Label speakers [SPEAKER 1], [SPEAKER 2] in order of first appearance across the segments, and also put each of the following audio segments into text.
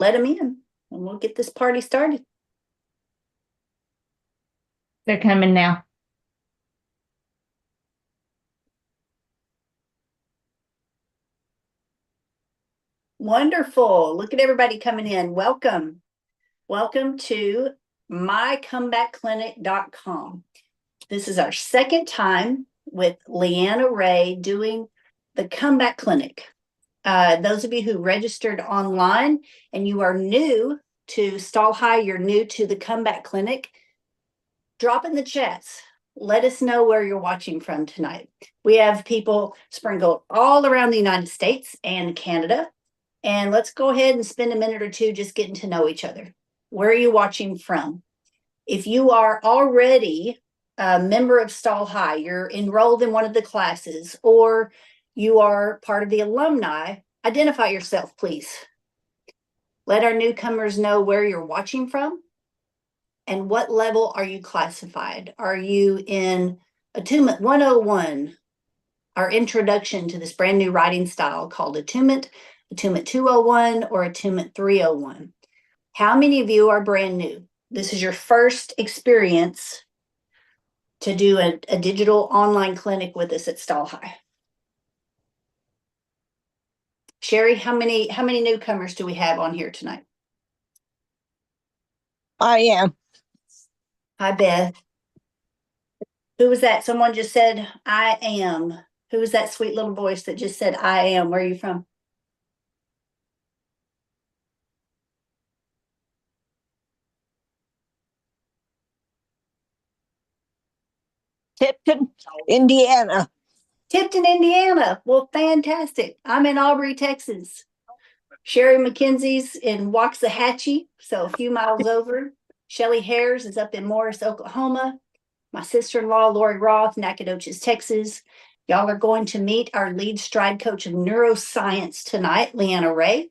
[SPEAKER 1] let them in and we'll get this party started.
[SPEAKER 2] They're coming now.
[SPEAKER 1] Wonderful. Look at everybody coming in. Welcome. Welcome to mycomebackclinic.com. This is our second time with Leanna Ray doing the Comeback Clinic. Those of you who registered online and you are new to Stall High, you're new to the Comeback Clinic, drop in the chats. Let us know where you're watching from tonight. We have people sprinkled all around the United States and Canada. And let's go ahead and spend a minute or two just getting to know each other. Where are you watching from? If you are already a member of Stall High, you're enrolled in one of the classes, or you are part of the alumni, identify yourself, please. Let our newcomers know where you're watching from and what level are you classified. Are you in Attunement 101, our introduction to this brand new writing style called Attunement 201, or Attunement 301? How many of you are brand new? This is your first experience to do a digital online clinic with us at Stall High. Sherry, how many newcomers do we have on here tonight?
[SPEAKER 3] I am.
[SPEAKER 1] Hi, Beth. Who was that? Someone just said, I am. Who was that sweet little voice that just said, I am? Where are you from?
[SPEAKER 3] Tipton, Indiana.
[SPEAKER 1] Tipton, Indiana. Well, fantastic. I'm in Aubrey, Texas. Sherry McKenzie's in Waxahachie, so a few miles over. Shelly Hares is up in Morris, Oklahoma. My sister-in-law, Lori Roth, Nacogdoches, Texas. Y'all are going to meet our lead stride coach of neuroscience tonight, Leanna Ray.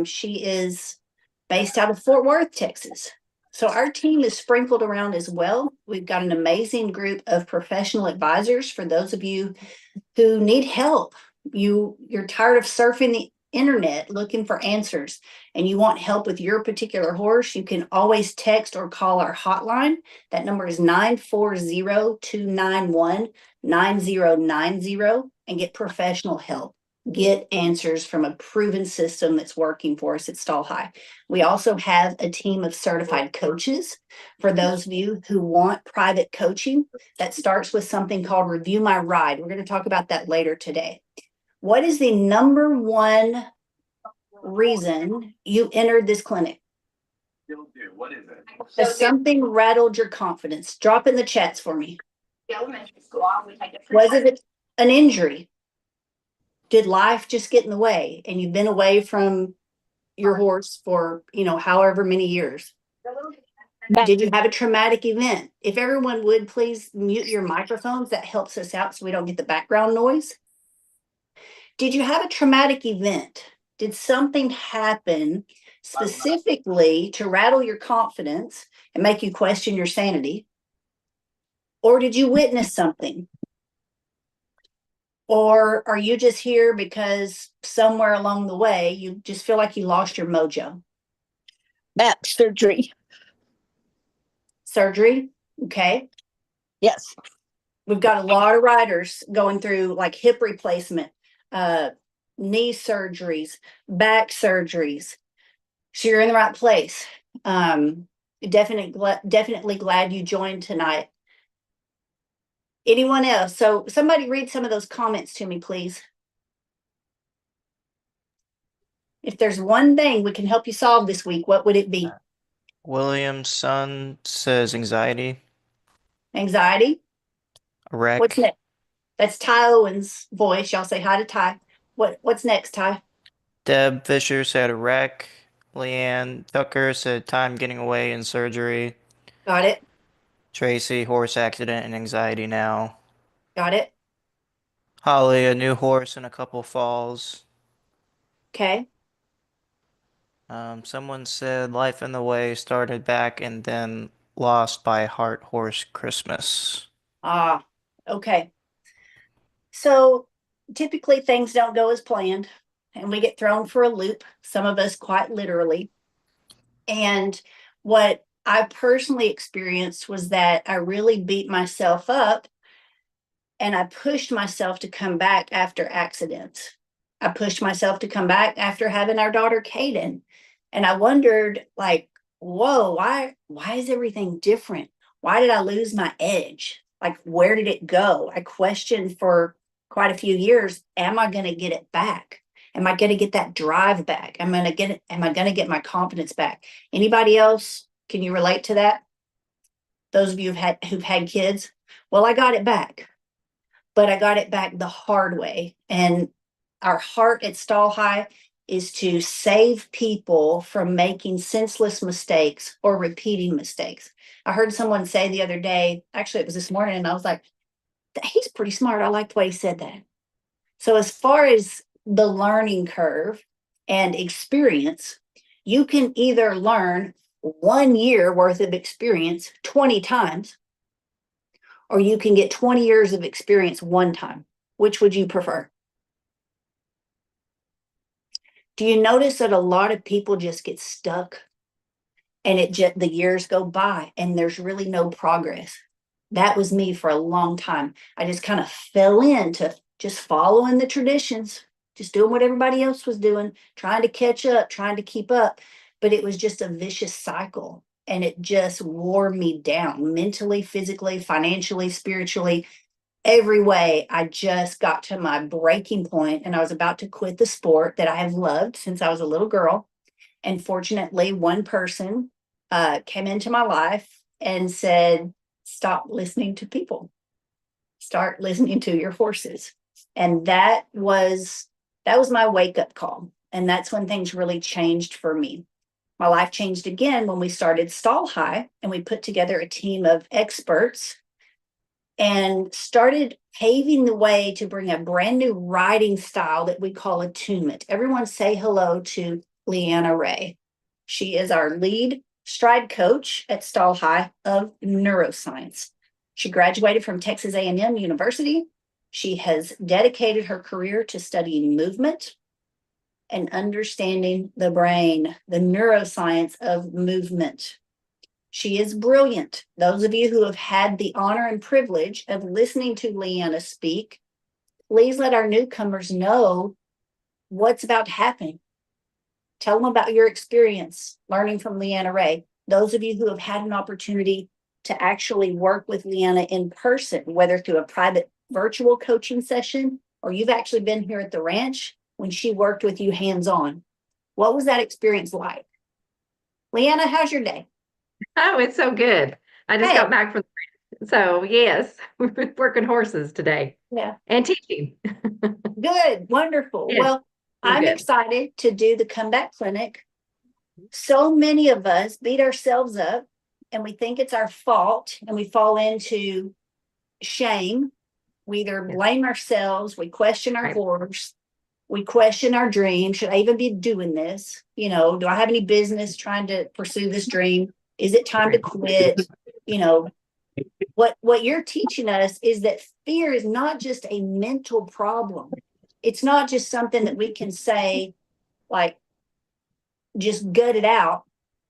[SPEAKER 1] She is based out of Fort Worth, Texas. So our team is sprinkled around as well. We've got an amazing group of professional advisors for those of you who need help. You're tired of surfing the internet looking for answers and you want help with your particular horse, you can always text or call our hotline. That number is 940-291-9090 and get professional help. Get answers from a proven system that's working for us at Stall High. We also have a team of certified coaches for those of you who want private coaching. That starts with something called Review My Ride. We're going to talk about that later today. What is the number one reason you entered this clinic?
[SPEAKER 4] What is it?
[SPEAKER 1] Has something rattled your confidence? Drop in the chats for me. Was it an injury? Did life just get in the way and you've been away from your horse for, however many years? Did you have a traumatic event? If everyone would please mute your microphones, that helps us out so we don't get the background noise. Did you have a traumatic event? Did something happen specifically to rattle your confidence and make you question your sanity? Or did you witness something? Or are you just here because somewhere along the way, you just feel like you lost your mojo?
[SPEAKER 3] Back surgery.
[SPEAKER 1] Surgery? Okay.
[SPEAKER 3] Yes.
[SPEAKER 1] We've got a lot of riders going through like hip replacement, knee surgeries, back surgeries. So you're in the right place. Definitely glad you joined tonight. Anyone else? So somebody read some of those comments to me, please. If there's one thing we can help you solve this week, what would it be?
[SPEAKER 5] William's son says anxiety.
[SPEAKER 1] Anxiety?
[SPEAKER 5] A wreck.
[SPEAKER 1] What's next? That's Ty Owen's voice. Y'all say hi to Ty. What's next, Ty?
[SPEAKER 5] Deb Fisher said a wreck. Leanne Tucker said time getting away and surgery.
[SPEAKER 1] Got it.
[SPEAKER 5] Tracy, horse accident and anxiety now.
[SPEAKER 1] Got it.
[SPEAKER 5] Holly, a new horse and a couple falls.
[SPEAKER 1] Okay.
[SPEAKER 5] Someone said life in the way started back and then lost by Heart Horse Christmas.
[SPEAKER 1] Okay. So typically things don't go as planned. and we get thrown for a loop, some of us quite literally. And what I personally experienced was that I really beat myself up and I pushed myself to come back after accidents. I pushed myself to come back after having our daughter Kaden. And I wondered, like, whoa, why is everything different? Why did I lose my edge? Like, where did it go? I questioned for quite a few years, am I going to get it back? Am I going to get that drive back? Am I going to get my confidence back? Anybody else? Can you relate to that? Those of you who've had kids? Well, I got it back, but I got it back the hard way. And our heart at Stall High is to save people from making senseless mistakes or repeating mistakes. I heard someone say the other day, actually it was this morning, and I was like, he's pretty smart. I like the way he said that. So as far as the learning curve and experience, you can either learn 1 year worth of experience 20 times, or you can get 20 years of experience one time. Which would you prefer? Do you notice that a lot of people just get stuck and the years go by and there's really no progress? That was me for a long time. I just kind of fell into just following the traditions, just doing what everybody else was doing, trying to catch up, trying to keep up. But it was just a vicious cycle, and it just wore me down mentally, physically, financially, spiritually, every way. I just got to my breaking point, and I was about to quit the sport that I have loved since I was a little girl. And fortunately, one person came into my life and said, stop listening to people, start listening to your horses. And that was my wake-up call. And that's when things really changed for me. My life changed again when we started Stall High, and we put together a team of experts and started paving the way to bring a brand new riding style that we call attunement. Everyone say hello to Leanna Ray. She is our lead stride coach at Stall High of neuroscience. She graduated from Texas A&M University. She has dedicated her career to studying movement and understanding the brain, the neuroscience of movement. She is brilliant. Those of you who have had the honor and privilege of listening to Leanna speak, please let our newcomers know what's about to happen. Tell them about your experience learning from Leanna Ray. Those of you who have had an opportunity to actually work with Leanna in person, whether through a private virtual coaching session or you've actually been here at the ranch when she worked with you hands-on. What was that experience like? Leanna, how's your day?
[SPEAKER 6] Oh, it's so good. I just
[SPEAKER 1] Hey.
[SPEAKER 6] got back from so yes, we've been working horses today
[SPEAKER 1] Yeah.
[SPEAKER 6] and teaching.
[SPEAKER 1] Good. Wonderful.
[SPEAKER 6] Yes,
[SPEAKER 1] Well, I'm
[SPEAKER 6] good.
[SPEAKER 1] excited to do the comeback clinic. So many of us beat ourselves up and we think it's our fault, and we fall into shame. We either
[SPEAKER 6] Yeah.
[SPEAKER 1] blame ourselves, we question our
[SPEAKER 6] Right.
[SPEAKER 1] horse, we question our dream. Should I even be doing this? You know, do I have any business trying to pursue this dream? Is it time to
[SPEAKER 6] Right.
[SPEAKER 1] quit? You know, what you're teaching us is that fear is not just a mental problem. It's not just something that we can say, like, just gut it out,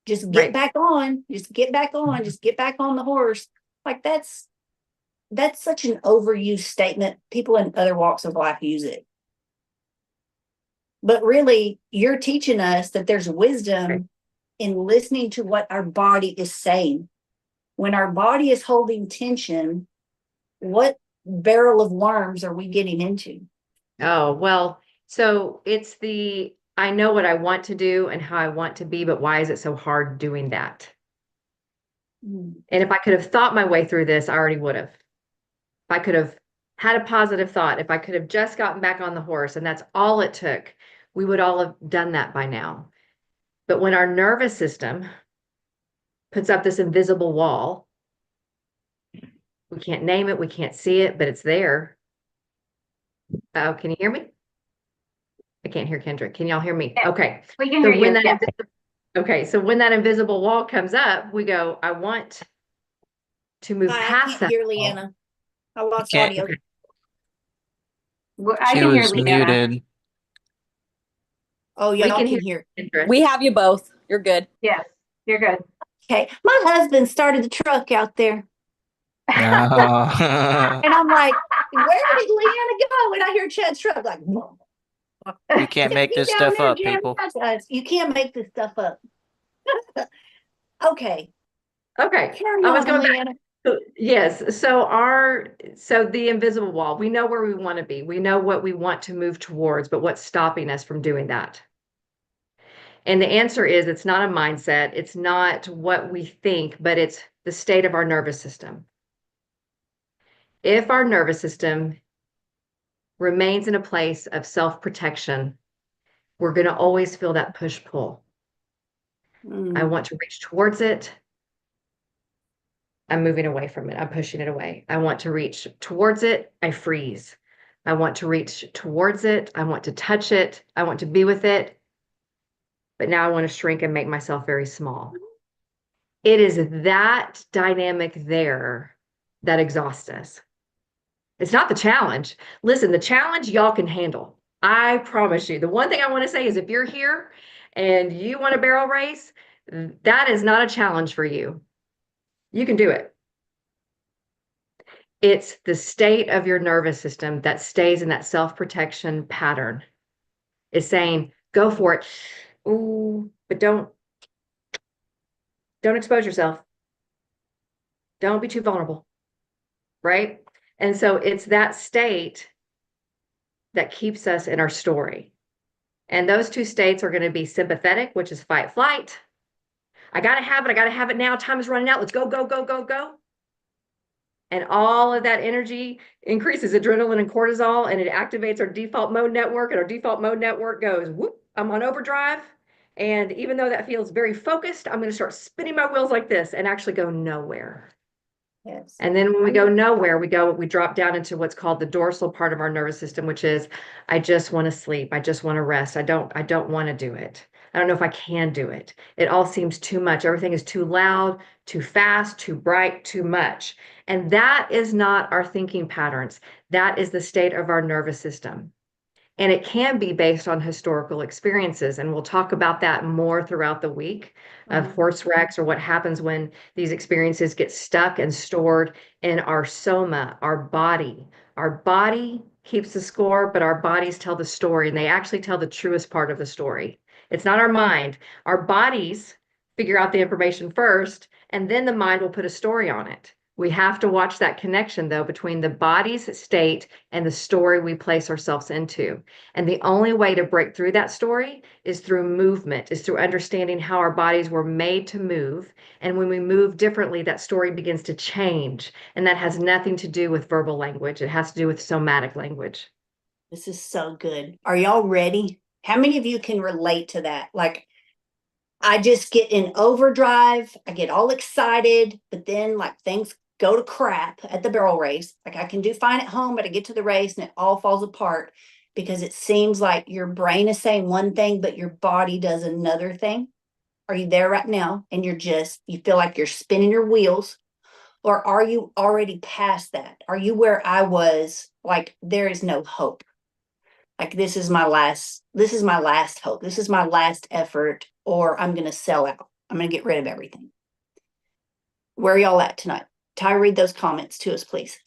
[SPEAKER 1] just get
[SPEAKER 6] Right.
[SPEAKER 1] back on, just get back on, just get back on the horse. Like that's such an overused statement. People in other walks of life use it. But really, you're teaching us that there's wisdom
[SPEAKER 6] Right.
[SPEAKER 1] in listening to what our body is saying. When our body is holding tension, what barrel of worms are we getting into?
[SPEAKER 6] Oh, well, so it's I know what I want to do and how I want to be, but why is it so hard doing that?
[SPEAKER 1] Mm.
[SPEAKER 6] And if I could have thought my way through this, I already would have. If I could have had a positive thought, if I could have just gotten back on the horse, and that's all it took, we would all have done that by now. But when our nervous system puts up this invisible wall, we can't name it, we can't see it, but it's there. Oh, can you hear me? I can't hear Kendrick. Can y'all hear me?
[SPEAKER 2] Yeah,
[SPEAKER 6] Okay.
[SPEAKER 2] we can
[SPEAKER 6] So
[SPEAKER 2] hear
[SPEAKER 6] when
[SPEAKER 2] you.
[SPEAKER 6] that
[SPEAKER 2] Yeah.
[SPEAKER 6] okay, so when that invisible wall comes up, we go, I want to move
[SPEAKER 1] I
[SPEAKER 6] past
[SPEAKER 1] can't
[SPEAKER 6] that
[SPEAKER 1] hear
[SPEAKER 6] wall.
[SPEAKER 1] Leanna. I lost
[SPEAKER 5] Can't.
[SPEAKER 1] audio.
[SPEAKER 2] Well, I
[SPEAKER 5] She
[SPEAKER 2] can hear
[SPEAKER 5] was
[SPEAKER 2] Leanna.
[SPEAKER 5] muted.
[SPEAKER 1] Oh,
[SPEAKER 6] We
[SPEAKER 1] y'all
[SPEAKER 6] can
[SPEAKER 1] can
[SPEAKER 6] hear
[SPEAKER 1] hear.
[SPEAKER 6] interest.
[SPEAKER 3] We have you both. You're good.
[SPEAKER 2] Yes, you're good.
[SPEAKER 1] Okay. My husband started the truck out there.
[SPEAKER 5] No.
[SPEAKER 1] And I'm like, where did Leanna go? And I hear Chad's truck like, whoa.
[SPEAKER 5] You can't make
[SPEAKER 1] He
[SPEAKER 5] this
[SPEAKER 1] down
[SPEAKER 5] stuff
[SPEAKER 1] there
[SPEAKER 5] up,
[SPEAKER 1] jamming
[SPEAKER 5] people.
[SPEAKER 1] us. You can't make this stuff up. Okay.
[SPEAKER 6] Okay,
[SPEAKER 1] Carry
[SPEAKER 6] I was
[SPEAKER 1] on,
[SPEAKER 6] going back.
[SPEAKER 1] Leanna.
[SPEAKER 6] Yes, so the invisible wall, we know where we want to be. We know what we want to move towards, but what's stopping us from doing that? And the answer is it's not a mindset, it's not what we think, but it's the state of our nervous system. If our nervous system remains in a place of self-protection, we're going to always feel that push-pull. I want to reach towards it. I'm moving away from it. I'm pushing it away. I want to reach towards it. I freeze. I want to reach towards it. I want to touch it. I want to be with it. But now I want to shrink and make myself very small. It is that dynamic there that exhausts us. It's not the challenge. Listen, the challenge y'all can handle. I promise you. The one thing I want to say is if you're here and you want a barrel race, that is not a challenge for you. You can do it. It's the state of your nervous system that stays in that self-protection pattern. It's saying, go for it. Ooh, but don't expose yourself. Don't be too vulnerable. Right? And so it's that state that keeps us in our story. And those two states are going to be sympathetic, which is fight, flight. I got to have it. I got to have it now. Time is running out. Let's go, go, go, go, go. And all of that energy increases adrenaline and cortisol, and it activates our default mode network. And our default mode network goes, whoop, I'm on overdrive. And even though that feels very focused, I'm going to start spinning my wheels like this and actually go nowhere.
[SPEAKER 1] Yes.
[SPEAKER 6] And then when we go nowhere, we drop down into what's called the dorsal part of our nervous system, which is, I just want to sleep. I just want to rest. I don't want to do it. I don't know if I can do it. It all seems too much. Everything is too loud, too fast, too bright, too much. And that is not our thinking patterns. That is the state of our nervous system. And it can be based on historical experiences. And we'll talk about that more throughout the week of horse wrecks or what happens when these experiences get stuck and stored in our soma, our body. Our body keeps the score, but our bodies tell the story, and they actually tell the truest part of the story. It's not our mind. Our bodies figure out the information first, and then the mind will put a story on it. We have to watch that connection, though, between the body's state and the story we place ourselves into. And the only way to break through that story is through movement, is through understanding how our bodies were made to move. And when we move differently, that story begins to change. And that has nothing to do with verbal language. It has to do with somatic language.
[SPEAKER 1] This is so good. Are y'all ready? How many of you can relate to that? Like, I just get in overdrive. I get all excited, but then like things go to crap at the barrel race. Like I can do fine at home, but I get to the race and it all falls apart because it seems like your brain is saying one thing, but your body does another thing. Are you there right now? And you feel like you're spinning your wheels, or are you already past that? Are you where I was? Like there is no hope. Like this is my last hope. This is my last effort, or I'm going to sell out. I'm going to get rid of everything. Where are y'all at tonight? Ty, read those comments to us, please.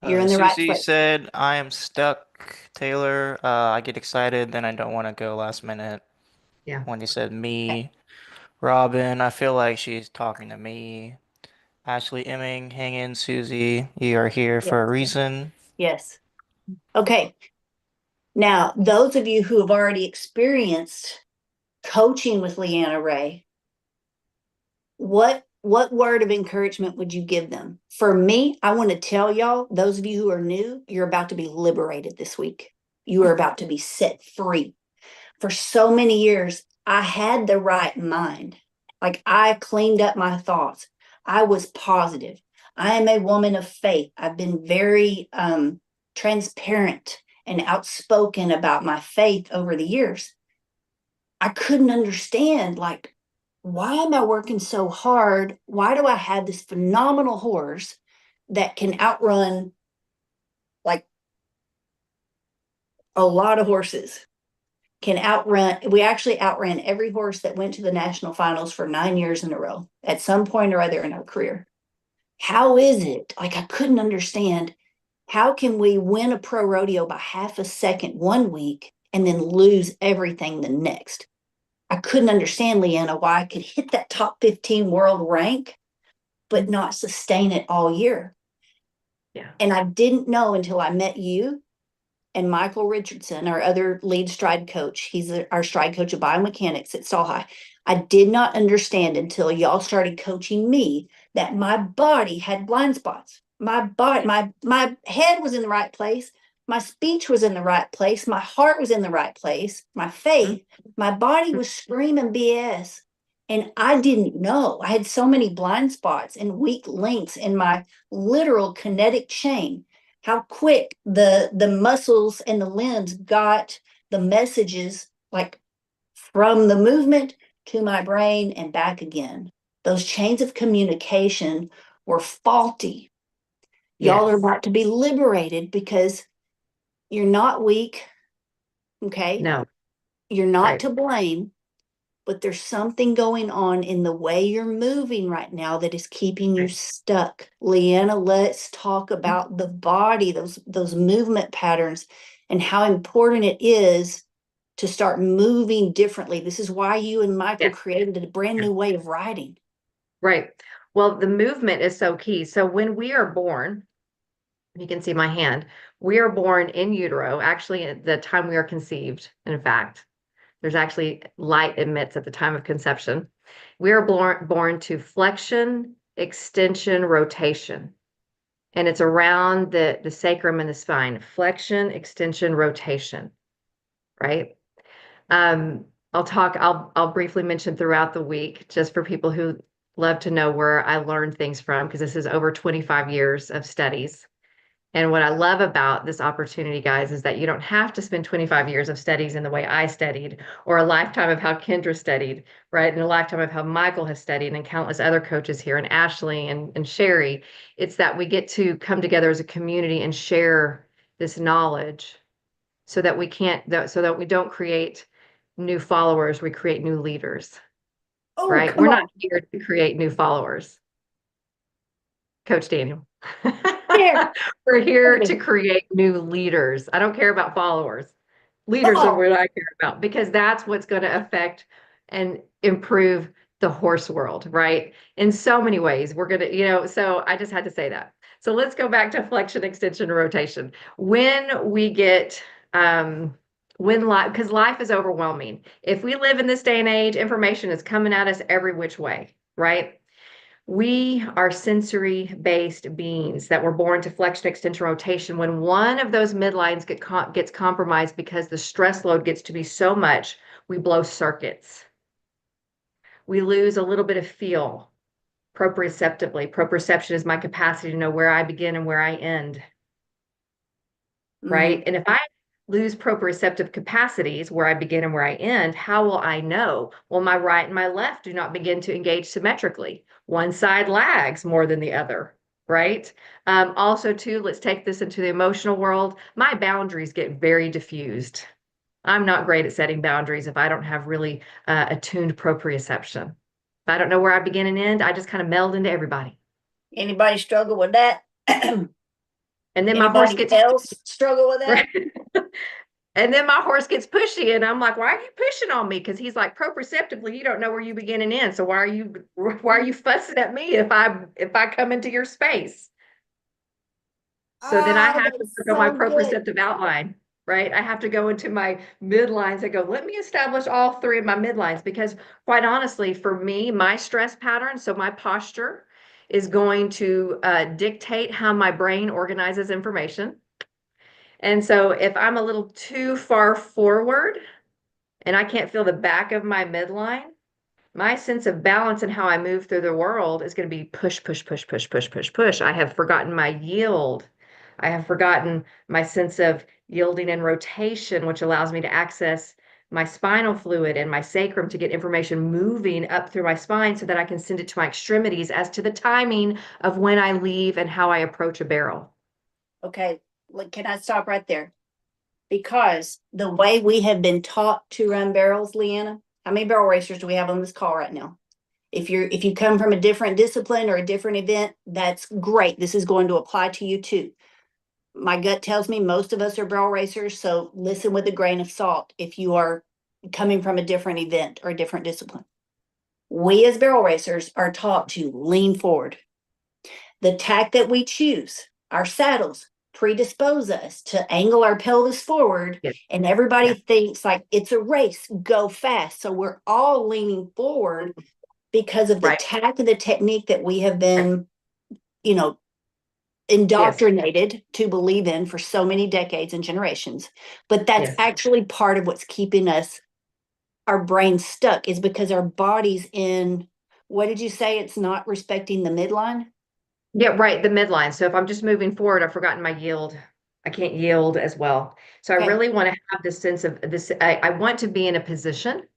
[SPEAKER 1] You're in the right
[SPEAKER 5] Susie
[SPEAKER 1] place.
[SPEAKER 5] said, I am stuck, Taylor. I get excited, then I don't want to go last minute.
[SPEAKER 6] Yeah.
[SPEAKER 5] Wendy said, me. Robin, I feel like she's talking to me. Ashley Emming, hang in, Susie. You are here for a reason.
[SPEAKER 1] Yes. Okay. Now, those of you who have already experienced coaching with Leanna Ray, what word of encouragement would you give them? For me, I want to tell y'all, those of you who are new, you're about to be liberated this week. You are about to be set free. For so many years, I had the right mind. Like I cleaned up my thoughts. I was positive. I am a woman of faith. I've been very transparent and outspoken about my faith over the years. I couldn't understand, like, why am I working so hard? Why do I have this phenomenal horse that can outrun like a lot of horses? can outrun, we actually outran every horse that went to the national finals for 9 years in a row at some point or other in our career. How is it? Like, I couldn't understand, how can we win a pro rodeo by half a second one week and then lose everything the next? I couldn't understand, Leanna, why I could hit that top 15 world rank, but not sustain it all year.
[SPEAKER 6] Yeah.
[SPEAKER 1] And I didn't know until I met you and Michael Richardson, our other lead stride coach. He's our stride coach of biomechanics at Stall High. I did not understand until y'all started coaching me that my body had blind spots. My body, my head was in the right place. My speech was in the right place. My heart was in the right place. My faith, my body was screaming BS. And I didn't know. I had so many blind spots and weak links in my literal kinetic chain. How quick the muscles and the limbs got the messages, like from the movement to my brain and back again. Those chains of communication were faulty. Y'all are
[SPEAKER 6] Yes.
[SPEAKER 1] about to be liberated because you're not weak. Okay.
[SPEAKER 6] No.
[SPEAKER 1] You're not
[SPEAKER 6] Right.
[SPEAKER 1] to blame, but there's something going on in the way you're moving right now that is keeping you
[SPEAKER 6] Right.
[SPEAKER 1] stuck. Leanna, let's talk about the body, those movement patterns, and how important it is to start moving differently. This is why you and Michael
[SPEAKER 6] Yeah.
[SPEAKER 1] created a brand new way of riding.
[SPEAKER 6] Right. Well, the movement is so key. So when we are born, you can see my hand, we are born in utero, actually at the time we are conceived. In fact, there's actually light emits at the time of conception. We are born to flexion, extension, rotation. And it's around the sacrum and the spine. Flexion, extension, rotation, right? I'll briefly mention throughout the week, just for people who love to know where I learned things from, because this is over 25 years of studies. And what I love about this opportunity, guys, is that you don't have to spend 25 years of studies in the way I studied, or a lifetime of how Kendra studied, right? And a lifetime of how Michael has studied, and countless other coaches here, and Ashley and Sherry. It's that we get to come together as a community and share this knowledge so that so that we don't create new followers, we create new leaders,
[SPEAKER 1] Oh,
[SPEAKER 6] right?
[SPEAKER 1] come
[SPEAKER 6] We're
[SPEAKER 1] on.
[SPEAKER 6] not here to create new followers. Coach Daniel.
[SPEAKER 1] Here.
[SPEAKER 6] We're here to
[SPEAKER 1] Okay.
[SPEAKER 6] create new leaders. I don't care about followers.
[SPEAKER 1] Come
[SPEAKER 6] Leaders are
[SPEAKER 1] on.
[SPEAKER 6] what I care about, because that's what's going to affect and improve the horse world, right? In so many ways, we're going to, so I just had to say that. So let's go back to flexion, extension, rotation. When we get, because life is overwhelming. If we live in this day and age, information is coming at us every which way, right? We are sensory-based beings that were born to flexion, extension, rotation. When one of those midlines gets compromised because the stress load gets to be so much, we blow circuits. We lose a little bit of feel proprioceptively. Proprioception is my capacity to know where I begin and where I end, right? And if I lose proprioceptive capacities, where I begin and where I end, how will I know? Well, my right and my left do not begin to engage symmetrically. One side lags more than the other, right? Also, too, let's take this into the emotional world. My boundaries get very diffused. I'm not great at setting boundaries if I don't have really attuned proprioception. If I don't know where I begin and end, I just kind of meld into everybody.
[SPEAKER 1] Anybody struggle with that?
[SPEAKER 6] And then my horse
[SPEAKER 1] Anybody
[SPEAKER 6] gets
[SPEAKER 1] else struggle with that?
[SPEAKER 6] right. And then my horse gets pushy, and I'm like, why are you pushing on me? Because he's like, proprioceptively, you don't know where you begin and end. So why are you fussing at me if I come into your space? So then I
[SPEAKER 1] Oh,
[SPEAKER 6] have to
[SPEAKER 1] that's
[SPEAKER 6] work on my
[SPEAKER 1] so good.
[SPEAKER 6] proprioceptive outline, right? I have to go into my midlines and go, let me establish all three of my midlines, because quite honestly, for me, my stress pattern, so my posture is going to dictate how my brain organizes information. And so if I'm a little too far forward and I can't feel the back of my midline, my sense of balance and how I move through the world is going to be push, push, push, push, push, push, push. I have forgotten my yield. I have forgotten my sense of yielding and rotation, which allows me to access my spinal fluid and my sacrum to get information moving up through my spine so that I can send it to my extremities as to the timing of when I leave and how I approach a barrel.
[SPEAKER 1] Okay, can I stop right there? because the way we have been taught to run barrels, Leanna, how many barrel racers do we have on this call right now? If you come from a different discipline or a different event, that's great. This is going to apply to you too. My gut tells me most of us are barrel racers, so listen with a grain of salt if you are coming from a different event or a different discipline. We as barrel racers are taught to lean forward. The tack that we choose, our saddles, predispose us to angle our pelvis forward,
[SPEAKER 6] Yes.
[SPEAKER 1] and everybody
[SPEAKER 6] Yeah.
[SPEAKER 1] thinks like it's a race, go fast. So we're all leaning forward because of the
[SPEAKER 6] Right.
[SPEAKER 1] tack and the technique that we have been,
[SPEAKER 6] Yes.
[SPEAKER 1] indoctrinated to believe in for so many decades and generations. But that's
[SPEAKER 6] Yes.
[SPEAKER 1] actually part of what's keeping us, our brain stuck, is because our body's in, what did you say? It's not respecting the midline?
[SPEAKER 6] Yeah, right. The midline. So if I'm just moving forward, I've forgotten my yield. I can't yield as well. So I
[SPEAKER 1] Okay.
[SPEAKER 6] really want to have this sense of this. I want to be in a position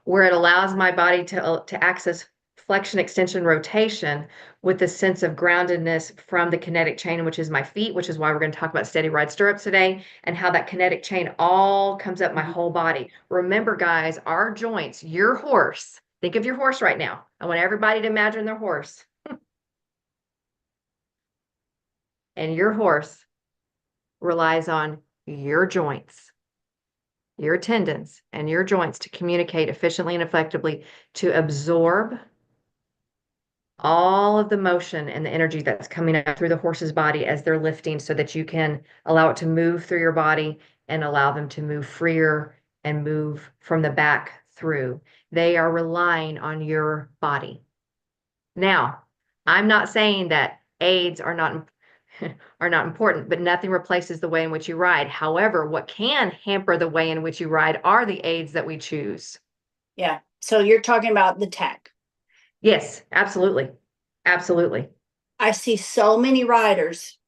[SPEAKER 6] where it allows my body to access flexion, extension, rotation with a sense of groundedness from the kinetic chain, which is my feet, which is why we're going to talk about steady ride stirrups today, and how that kinetic chain all comes up my whole body. Remember, guys, our joints, your horse, think of your horse right now. I want everybody to imagine their horse. And your horse relies on your joints, your tendons, and your joints to communicate efficiently and effectively to absorb all of the motion and the energy that's coming up through the horse's body as they're lifting so that you can allow it to move through your body and allow them to move freer and move from the back through. They are relying on your body. Now, I'm not saying that aids are not important, but nothing replaces the way in which you ride. However, what can hamper the way in which you ride are the aids that we choose.
[SPEAKER 1] Yeah. So you're talking about the tack.
[SPEAKER 6] Yes, absolutely. Absolutely.
[SPEAKER 1] I see so many riders.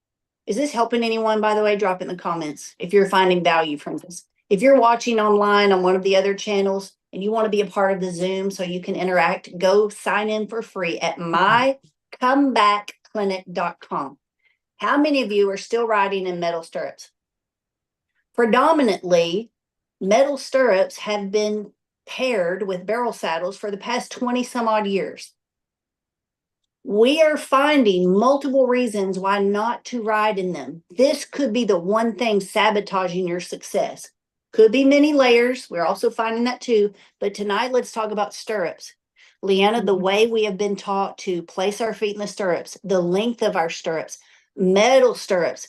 [SPEAKER 1] Is this helping anyone, by the way? Drop in the comments if you're finding value from this. If you're watching online on one of the other channels and you want to be a part of the Zoom so you can interact, go sign in for free at mycomebackclinic.com. How many of you are still riding in metal stirrups? Predominantly, metal stirrups have been paired with barrel saddles for the past 20 some odd years. We are finding multiple reasons why not to ride in them. This could be the one thing sabotaging your success. Could be many layers. We're also finding that too. But tonight, let's talk about stirrups. Leanna, the way we have been taught to place our feet in the stirrups, the length of our stirrups, metal stirrups,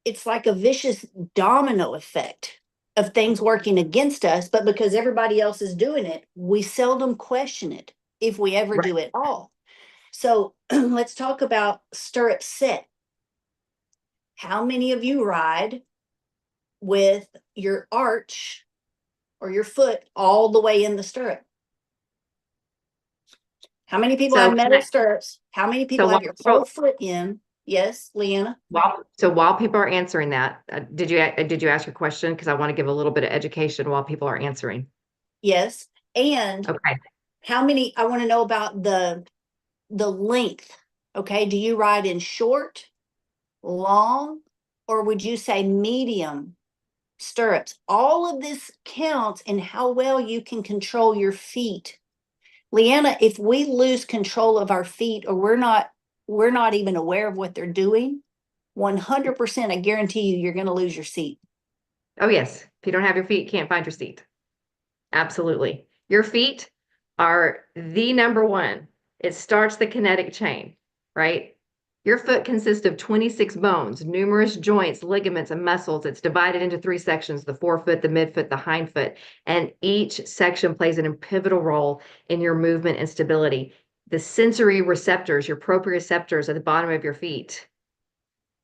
[SPEAKER 1] it's like a vicious domino effect of things working against us. But because everybody else is doing it, we seldom question it, if we ever do at all. So let's talk about stirrup set. How many of you ride with your arch or your foot all the way in the stirrup? How many people
[SPEAKER 6] So
[SPEAKER 1] have metal stirrups? How many people have your whole
[SPEAKER 6] while,
[SPEAKER 1] foot in? Yes, Leanna?
[SPEAKER 6] while people are answering that, did you ask your question? Because I want to give a little bit of education while people are answering.
[SPEAKER 1] Yes. And
[SPEAKER 6] Okay.
[SPEAKER 1] how many, I want to know about the length. Okay. Do you ride in short, long, or would you say medium stirrups? All of this counts in how well you can control your feet. Leanna, if we lose control of our feet or we're not even aware of what they're doing, 100% I guarantee you're going to lose your seat.
[SPEAKER 6] Oh, yes. If you don't have your feet, you can't find your seat. Absolutely. Your feet are the number one. It starts the kinetic chain, right? Your foot consists of 26 bones, numerous joints, ligaments, and muscles. It's divided into 3 sections, the forefoot, the midfoot, the hindfoot, and each section plays a pivotal role in your movement and stability. The sensory receptors, your proprioceptors at the bottom of your feet,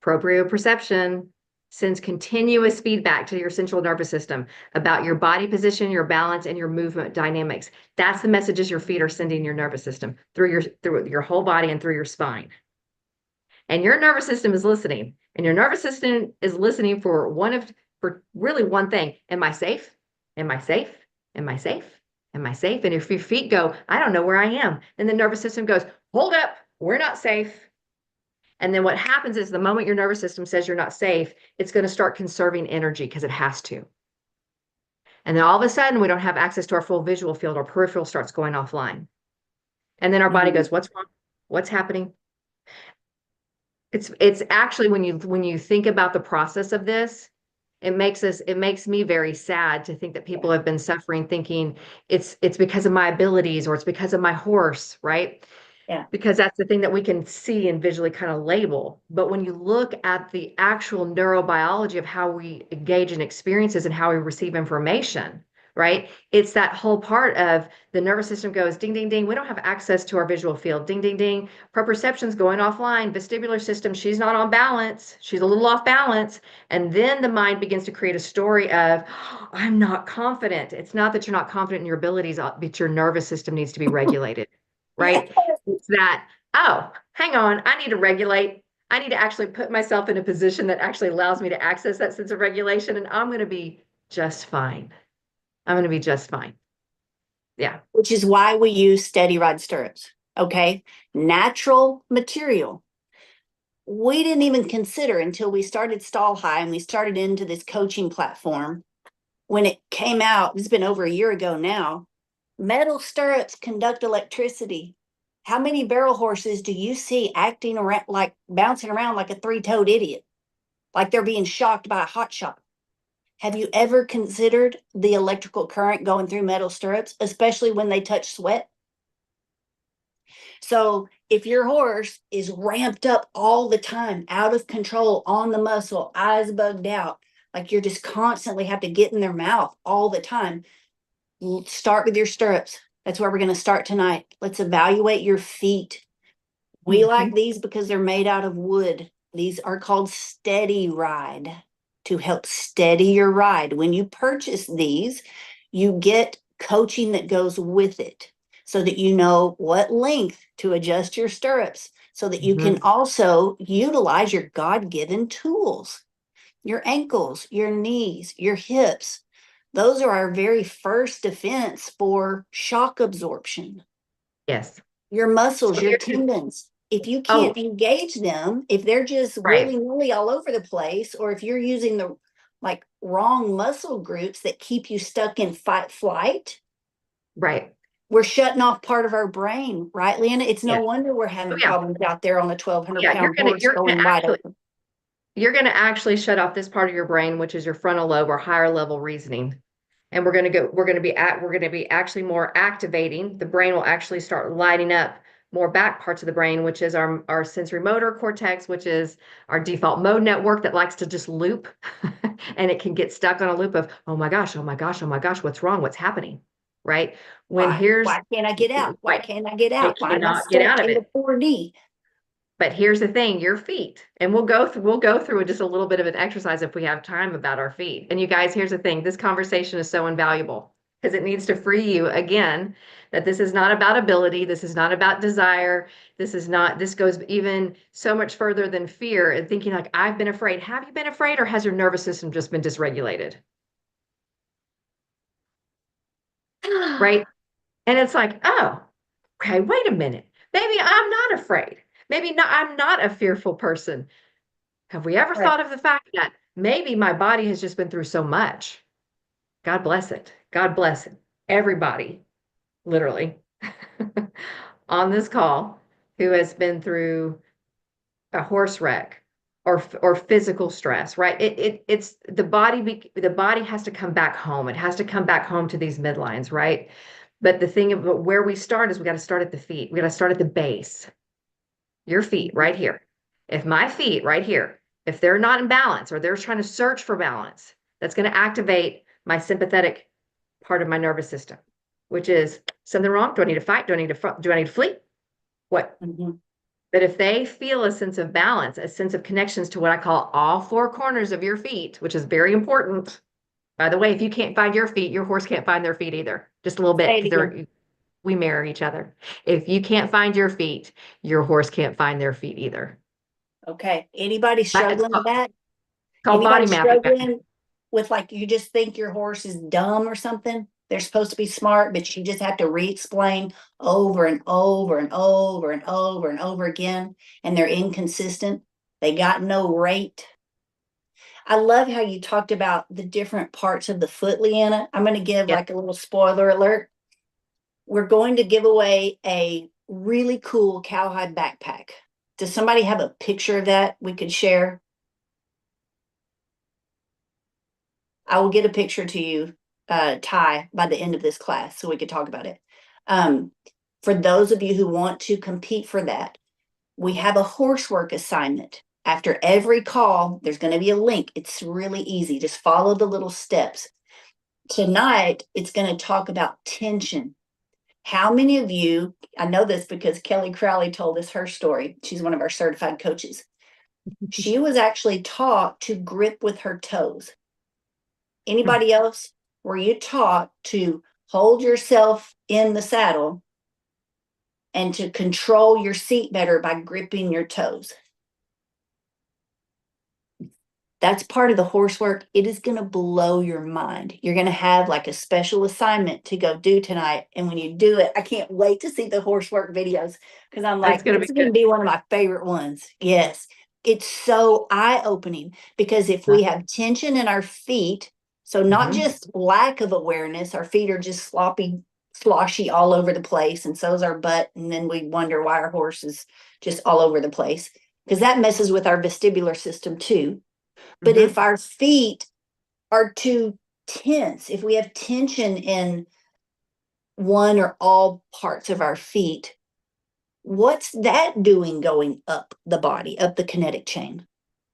[SPEAKER 6] proprioception sends continuous feedback to your central nervous system about your body position, your balance, and your movement dynamics. That's the messages your feet are sending your nervous system through your whole body and through your spine. And your nervous system is listening. And your nervous system is listening for really one thing. Am I safe? Am I safe? Am I safe? Am I safe? And if your feet go, I don't know where I am, then the nervous system goes, hold up, we're not safe. And then what happens is the moment your nervous system says you're not safe, it's going to start conserving energy because it has to. And then all of a sudden, we don't have access to our full visual field. Our peripheral starts going offline. And then our body goes, what's wrong? What's happening? It's actually when you think about the process of this, it makes me very sad to think that people have been suffering thinking it's because of my abilities or it's because of my horse, right?
[SPEAKER 1] Yeah.
[SPEAKER 6] Because that's the thing that we can see and visually kind of label. But when you look at the actual neurobiology of how we engage in experiences and how we receive information, right? It's that whole part of the nervous system goes ding, ding, ding. We don't have access to our visual field. Ding, ding, ding. Proprioception's going offline. Vestibular system, she's not on balance. She's a little off balance. And then the mind begins to create a story of, I'm not confident. It's not that you're not confident in your abilities, but your nervous system needs to be regulated, right? It's that, oh, hang on, I need to regulate. I need to actually put myself in a position that actually allows me to access that sense of regulation, and I'm going to be just fine. I'm going to be just fine. Yeah.
[SPEAKER 1] Which is why we use steady ride stirrups. Okay. Natural material. We didn't even consider until we started Stall High and we started into this coaching platform. When it came out, it's been over a year ago now. Metal stirrups conduct electricity. How many barrel horses do you see acting around, like bouncing around like a three-toed idiot? Like they're being shocked by a hot shot. Have you ever considered the electrical current going through metal stirrups, especially when they touch sweat? So if your horse is ramped up all the time, out of control, on the muscle, eyes bugged out, like you're just constantly have to get in their mouth all the time, start with your stirrups. That's where we're going to start tonight. Let's evaluate your feet. We like these because they're made out of wood. These are called steady ride, to help steady your ride. When you purchase these, you get coaching that goes with it so that you know what length to adjust your stirrups so that you can also utilize your God-given tools, your ankles, your knees, your hips. Those are our very first defense for shock absorption.
[SPEAKER 6] Yes.
[SPEAKER 1] Your muscles,
[SPEAKER 6] So
[SPEAKER 1] your
[SPEAKER 6] you're-
[SPEAKER 1] tendons. If you can't engage them, if they're just
[SPEAKER 6] Right.
[SPEAKER 1] willy-nilly all over the place, or if you're using the like wrong muscle groups that keep you stuck in fight flight,
[SPEAKER 6] Right.
[SPEAKER 1] we're shutting off part of our brain, right, Leanna? It's no
[SPEAKER 6] Yeah.
[SPEAKER 1] wonder we're having
[SPEAKER 6] Yeah.
[SPEAKER 1] problems out there on a 1,200
[SPEAKER 6] Yeah,
[SPEAKER 1] pound horse going wide open.
[SPEAKER 6] you're gonna actually shut off this part of your brain, which is your frontal lobe or higher level reasoning. And we're gonna be actually more activating. The brain will actually start lighting up more back parts of the brain, which is our sensory motor cortex, which is our default mode network that likes to just loop. And it can get stuck on a loop of, oh my gosh, oh my gosh, oh my gosh, what's wrong? What's happening? Right? When
[SPEAKER 1] Why can't I get out? Why can't I get out? Why am I
[SPEAKER 6] cannot get out
[SPEAKER 1] stuck
[SPEAKER 6] of
[SPEAKER 1] in the
[SPEAKER 6] it.
[SPEAKER 1] 4D?
[SPEAKER 6] But here's the thing, your feet, and we'll go through just a little bit of an exercise if we have time about our feet. And you guys, here's the thing, this conversation is so invaluable because it needs to free you again, that this is not about ability. This is not about desire. This goes even so much further than fear and thinking like, I've been afraid. Have you been afraid, or has your nervous system just been dysregulated? Right? And it's like, oh, okay, wait a minute. Maybe I'm not afraid. I'm not a fearful person. Have we ever
[SPEAKER 1] Right.
[SPEAKER 6] thought of the fact that maybe my body has just been through so much? God bless it. God bless it. Everybody, literally, on this call who has been through a horse wreck or physical stress, right? It's the body has to come back home. It has to come back home to these midlines, right? But the thing about where we start is we got to start at the feet. We got to start at the base. Your feet right here. If my feet right here, if they're not in balance or they're trying to search for balance, that's going to activate my sympathetic part of my nervous system, which is something wrong. Do I need to fight? Do I need to flee? What? But if they feel a sense of balance, a sense of connections to what I call all four corners of your feet, which is very important. By the way, if you can't find your feet, your horse can't find their feet either. Just a little bit, because we mirror each other. If you can't find your feet, your horse can't find their feet either.
[SPEAKER 1] Okay. Anybody struggling with that?
[SPEAKER 6] Called body
[SPEAKER 1] Anybody
[SPEAKER 6] mapping.
[SPEAKER 1] struggling with like you just think your horse is dumb or something? They're supposed to be smart, but you just have to re-explain over and over and over and over and over again, and they're inconsistent. They got no rate. I love how you talked about the different parts of the foot, Leanna. I'm going to give
[SPEAKER 6] Yep.
[SPEAKER 1] like a little spoiler alert. We're going to give away a really cool cowhide backpack. Does somebody have a picture of that we could share? I will get a picture to you, Ty, by the end of this class so we could talk about it. For those of you who want to compete for that, we have a horsework assignment. After every call, there's going to be a link. It's really easy. Just follow the little steps. Tonight, it's going to talk about tension. How many of you, I know this because Kelly Crowley told us her story. She's one of our certified coaches. She was actually taught to grip with her toes. Anybody else? Were you taught to hold yourself in the saddle and to control your seat better by gripping your toes? That's part of the horsework. It is going to blow your mind. You're going to have like a special assignment to go do tonight. And when you do it, I can't wait to see the horsework videos because I'm like,
[SPEAKER 6] gonna
[SPEAKER 1] it's
[SPEAKER 6] be
[SPEAKER 1] going to
[SPEAKER 6] good.
[SPEAKER 1] be one of my favorite ones. Yes. It's so eye-opening because if we have tension in our feet, so not
[SPEAKER 6] Mhm.
[SPEAKER 1] just lack of awareness, our feet are just sloshy all over the place, and so is our butt. And then we wonder why our horse is just all over the place because that messes with our vestibular system too. But
[SPEAKER 6] Mhm.
[SPEAKER 1] if our feet are too tense, if we have tension in one or all parts of our feet, what's that doing going up the body, up the kinetic chain?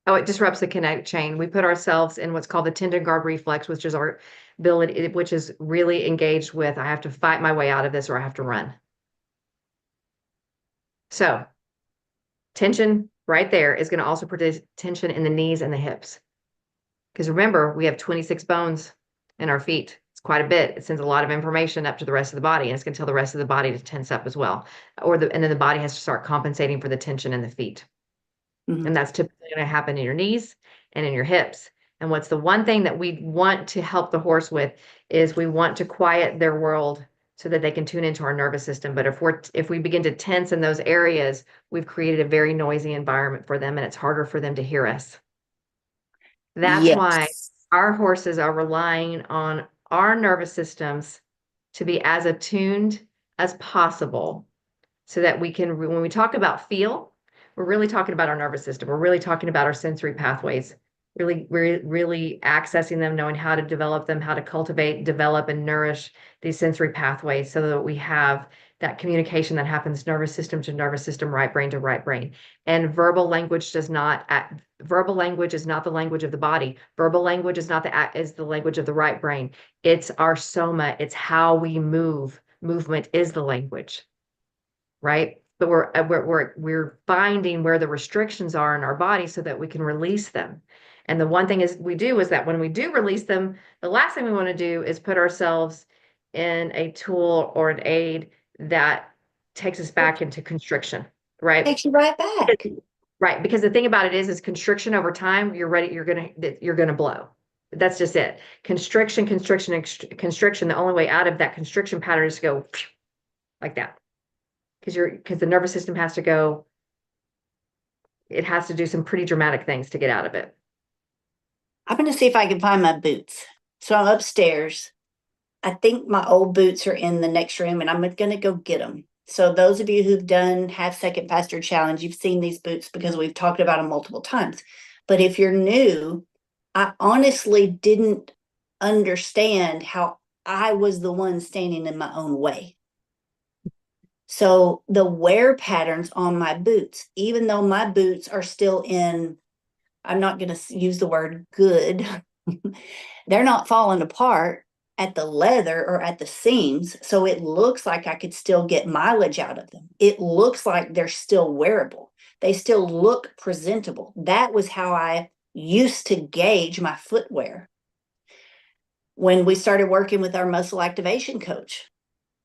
[SPEAKER 6] Oh, it disrupts the kinetic chain. We put ourselves in what's called the tendon guard reflex, which is our ability, which is really engaged with, I have to fight my way out of this or I have to run. So tension right there is going to also produce tension in the knees and the hips. Because remember, we have 26 bones in our feet. It's quite a bit. It sends a lot of information up to the rest of the body, and it's going to tell the rest of the body to tense up as well. And then the body has to start compensating for the tension in the feet.
[SPEAKER 1] Mhm.
[SPEAKER 6] And that's typically going to happen in your knees and in your hips. And what's the one thing that we want to help the horse with is we want to quiet their world so that they can tune into our nervous system. But if we begin to tense in those areas, we've created a very noisy environment for them, and it's harder for them to hear us. That's why
[SPEAKER 1] Yes.
[SPEAKER 6] our horses are relying on our nervous systems to be as attuned as possible so that we can, when we talk about feel, we're really talking about our nervous system. We're really talking about our sensory pathways, really accessing them, knowing how to develop them, how to cultivate, develop, and nourish these sensory pathways so that we have that communication that happens nervous system to nervous system, right brain to right brain. And verbal language is not the language of the body. Verbal language is the language of the right brain. It's our soma. It's how we move. Movement is the language, right? But we're finding where the restrictions are in our body so that we can release them. And the one thing is that when we do release them, the last thing we want to do is put ourselves in a tool or an aid that takes us back into constriction, right?
[SPEAKER 1] Takes you right back.
[SPEAKER 6] Right, because the thing about it is constriction over time, you're gonna blow. That's just it. Constriction, the only way out of that constriction pattern is to go like that. Because the nervous system has to go, it has to do some pretty dramatic things to get out of it.
[SPEAKER 1] I'm going to see if I can find my boots. So I'm upstairs. I think my old boots are in the next room and I'm going to go get them. So those of you who've done Half Second Faster Challenge, you've seen these boots because we've talked about them multiple times. But if you're new, I honestly didn't understand how I was the one standing in my own way. So the wear patterns on my boots, even though my boots are still in, I'm not going to use the word good, they're not falling apart at the leather or at the seams. So it looks like I could still get mileage out of them. It looks like they're still wearable. They still look presentable. That was how I used to gauge my footwear when we started working with our muscle activation coach.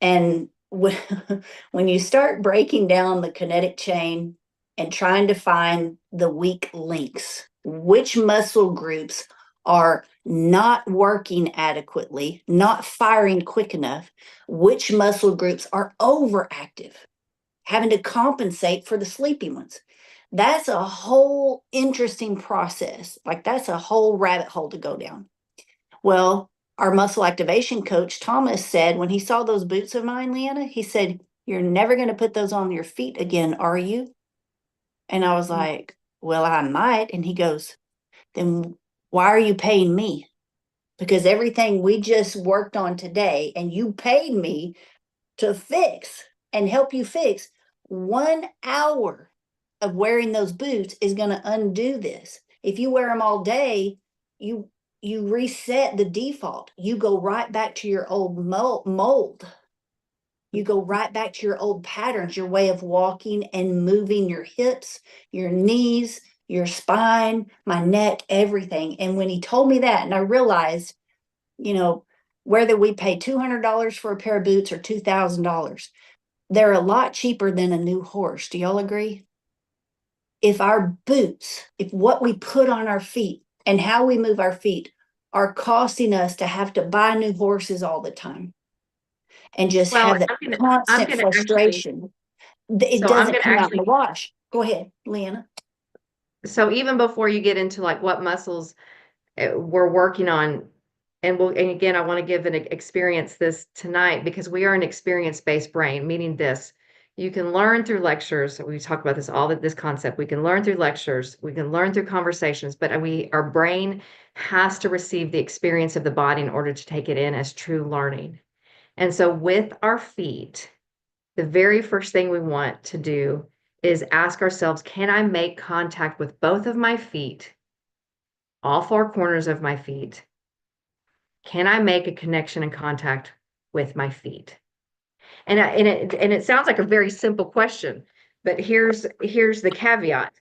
[SPEAKER 1] And when you start breaking down the kinetic chain and trying to find the weak links, which muscle groups are not working adequately, not firing quick enough, which muscle groups are overactive, having to compensate for the sleepy ones. That's a whole interesting process. Like that's a whole rabbit hole to go down. Well, our muscle activation coach, Thomas, said when he saw those boots of mine, Leanna, he said, "You're never going to put those on your feet again, are you?" And I was like, "Well, I might." And he goes, "Then why are you paying me? Because everything we just worked on today and you paid me to fix and help you fix, 1 hour of wearing those boots is going to undo this. If you wear them all day, you reset the default. You go right back to your old mold. You go right back to your old patterns, your way of walking and moving your hips, your knees, your spine, my neck, everything." And when he told me that, and I realized, whether we pay $200 for a pair of boots or $2,000, they're a lot cheaper than a new horse. Do y'all agree? If our boots, if what we put on our feet and how we move our feet are costing us to have to buy new horses all the time and just
[SPEAKER 6] Well,
[SPEAKER 1] have that
[SPEAKER 6] I'm
[SPEAKER 1] constant
[SPEAKER 6] gonna
[SPEAKER 1] frustration, it
[SPEAKER 6] so I'm
[SPEAKER 1] doesn't
[SPEAKER 6] gonna
[SPEAKER 1] come out in
[SPEAKER 6] actually,
[SPEAKER 1] the wash. Go ahead, Leanna.
[SPEAKER 6] so even before you get into like what muscles we're working on, and again, I want to give an experience this tonight because we are an experience-based brain, meaning this. You can learn through lectures. We talk about this this concept. We can learn through lectures. We can learn through conversations, but our brain has to receive the experience of the body in order to take it in as true learning. And so with our feet, the very first thing we want to do is ask ourselves, can I make contact with both of my feet, all four corners of my feet? Can I make a connection and contact with my feet? And it sounds like a very simple question, but here's the caveat.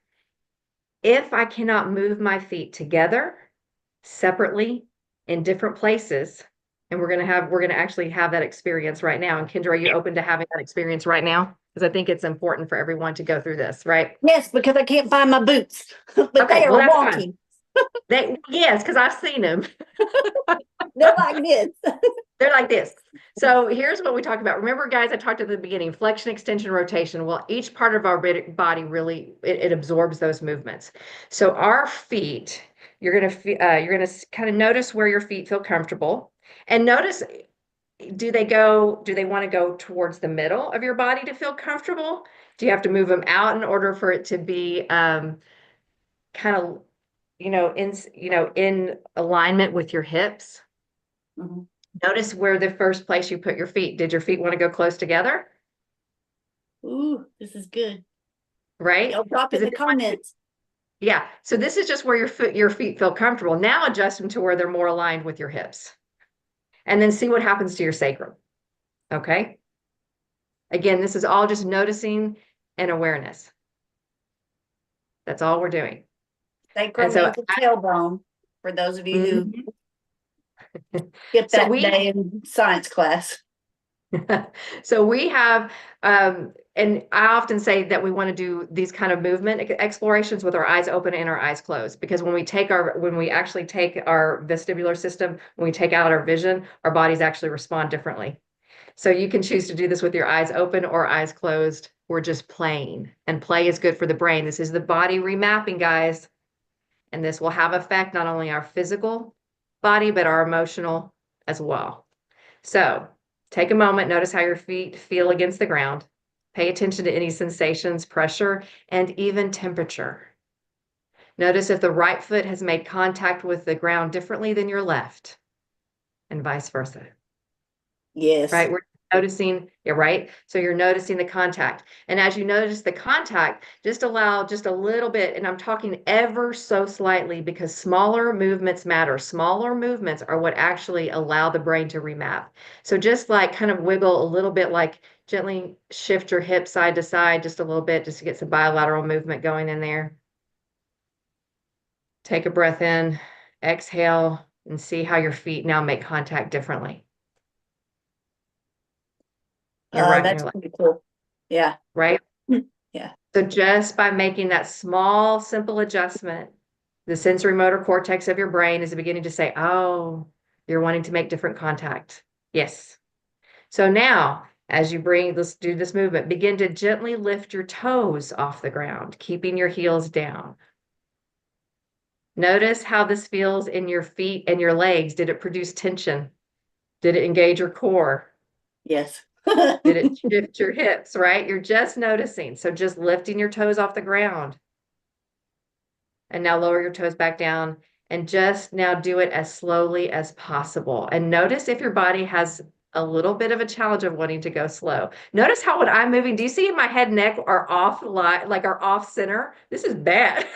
[SPEAKER 6] If I cannot move my feet together, separately, in different places, and we're gonna actually have that experience right now. And Kendra, are you open to having that experience right now? Because I think it's important for everyone to go through this, right?
[SPEAKER 1] Yes, because I can't find my boots, but
[SPEAKER 6] Okay,
[SPEAKER 1] they
[SPEAKER 6] well,
[SPEAKER 1] are
[SPEAKER 6] that's fine.
[SPEAKER 1] wonky.
[SPEAKER 6] Yes, because I've seen them.
[SPEAKER 1] They're like this.
[SPEAKER 6] They're like this. So here's what we talked about. Remember, guys, I talked at the beginning, flexion, extension, rotation. Well, each part of our body really, it absorbs those movements. So our feet, you're gonna kind of notice where your feet feel comfortable, and notice, do they want to go towards the middle of your body to feel comfortable? Do you have to move them out in order for it to be kind of, in alignment with your hips?
[SPEAKER 1] Mhm.
[SPEAKER 6] Notice where the first place you put your feet. Did your feet want to go close together?
[SPEAKER 1] Ooh, this is good.
[SPEAKER 6] Right?
[SPEAKER 1] Y'all drop it
[SPEAKER 6] Because
[SPEAKER 1] in the comments.
[SPEAKER 6] yeah. So this is just where your feet feel comfortable. Now adjust them to where they're more aligned with your hips. And then see what happens to your sacrum. Okay. Again, this is all just noticing and awareness. That's all we're doing.
[SPEAKER 1] Sacrum
[SPEAKER 6] And so,
[SPEAKER 1] means the tailbone, for those of you who
[SPEAKER 6] Mhm.
[SPEAKER 1] skipped
[SPEAKER 6] So
[SPEAKER 1] that day in science class.
[SPEAKER 6] So we have, and I often say that we want to do these kind of movement explorations with our eyes open and our eyes closed, because when we actually take our vestibular system, when we take out our vision, our bodies actually respond differently. So you can choose to do this with your eyes open or eyes closed. We're just playing, and play is good for the brain. This is the body remapping, guys. And this will have effect not only our physical body, but our emotional as well. So take a moment, notice how your feet feel against the ground. Pay attention to any sensations, pressure, and even temperature. Notice if the right foot has made contact with the ground differently than your left, and vice versa.
[SPEAKER 1] Yes.
[SPEAKER 6] Right? We're noticing, yeah, right? So you're noticing the contact. And as you notice the contact, just allow just a little bit, and I'm talking ever so slightly because smaller movements matter. Smaller movements are what actually allow the brain to remap. So just like kind of wiggle a little bit, like gently shift your hips side to side just a little bit, just to get some bilateral movement going in there. Take a breath in, exhale, and see how your feet now make contact differently. You're right in
[SPEAKER 1] That's
[SPEAKER 6] your lap,
[SPEAKER 1] pretty cool. Yeah.
[SPEAKER 6] right?
[SPEAKER 1] Yeah.
[SPEAKER 6] So just by making that small, simple adjustment, The sensory motor cortex of your brain is beginning to say, oh, you're wanting to make different contact. Yes. So now, as you do this movement, begin to gently lift your toes off the ground, keeping your heels down. Notice how this feels in your feet and your legs. Did it produce tension? Did it engage your core?
[SPEAKER 1] Yes.
[SPEAKER 6] Did it shift your hips, right? You're just noticing. So just lifting your toes off the ground. And now lower your toes back down and just now do it as slowly as possible. And notice if your body has a little bit of a challenge of wanting to go slow. Notice how when I'm moving, do you see my head and neck are off like are off center? This is bad.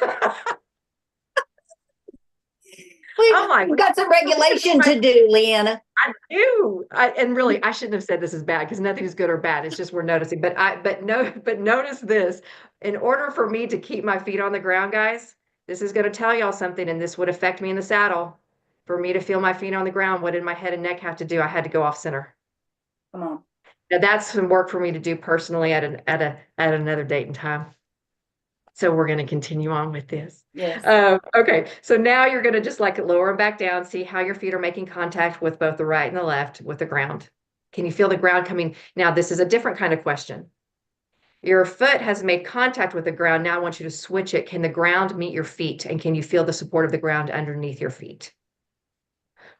[SPEAKER 6] I'm like,
[SPEAKER 1] We've got some regulation to do, Leanna.
[SPEAKER 6] I do. And really, I shouldn't have said this is bad because nothing is good or bad. It's just we're noticing. But notice this. In order for me to keep my feet on the ground, guys, this is going to tell y'all something, and this would affect me in the saddle. For me to feel my feet on the ground, what did my head and neck have to do? I had to go off center.
[SPEAKER 1] Come on.
[SPEAKER 6] Now that's some work for me to do personally at another date and time. So we're going to continue on with this.
[SPEAKER 1] Yes.
[SPEAKER 6] Okay, so now you're going to just like lower them back down, see how your feet are making contact with both the right and the left with the ground. Can you feel the ground coming? Now, this is a different kind of question. Your foot has made contact with the ground. Now I want you to switch it. Can the ground meet your feet? And can you feel the support of the ground underneath your feet?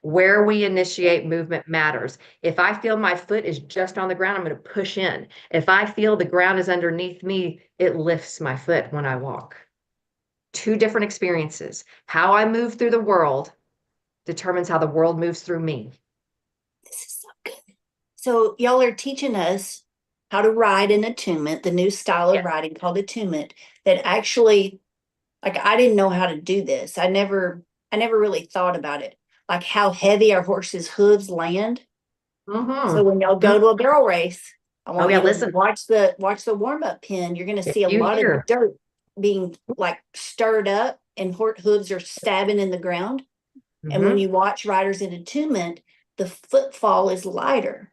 [SPEAKER 6] Where we initiate movement matters. If I feel my foot is just on the ground, I'm going to push in. If I feel the ground is underneath me, it lifts my foot when I walk. Two different experiences. How I move through the world determines how the world moves through me.
[SPEAKER 1] This is so good. So y'all are teaching us how to ride in attunement, the new style of riding called attunement, that actually, like, I didn't know how to do this. I never really thought about it. Like how heavy our horses' hooves land. So when y'all go to a barrel race, I want you to
[SPEAKER 6] listen.
[SPEAKER 1] watch the warm-up pin. You're going to see a lot of dirt being like stirred up, and hooves are stabbing in the ground. And when you watch riders in attunement, the footfall is lighter.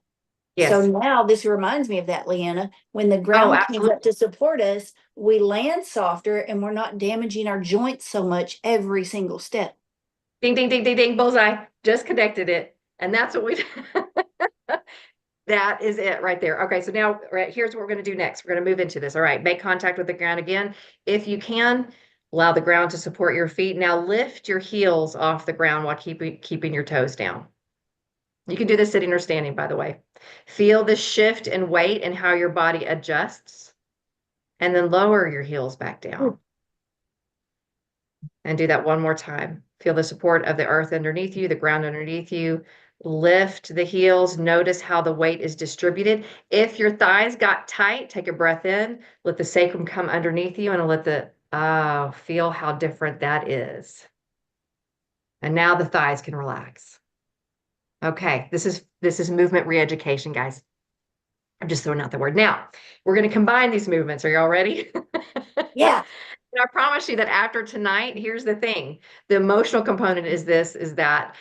[SPEAKER 6] Yes.
[SPEAKER 1] So now this reminds me of that, Leanna. When the ground comes up to support us, we land softer and we're not damaging our joints so much every single step.
[SPEAKER 6] Ding, ding, ding, ding, ding, bullseye. Just connected it. And that's what we that is it right there. Okay, so now here's what we're going to do next. We're going to move into this. All right, make contact with the ground again. If you can, allow the ground to support your feet. Now lift your heels off the ground while keeping your toes down. You can do this sitting or standing, by the way. Feel the shift in weight and how your body adjusts. And then lower your heels back down. And do that one more time. Feel the support of the earth underneath you, the ground underneath you. Lift the heels. Notice how the weight is distributed. If your thighs got tight, take a breath in. Let the sacrum come underneath you and let feel how different that is. And now the thighs can relax. Okay, this is movement re-education, guys. I'm just throwing out the word. Now, we're going to combine these movements. Are y'all ready?
[SPEAKER 1] Yeah.
[SPEAKER 6] And I promise you that after tonight, here's the thing. The emotional component is that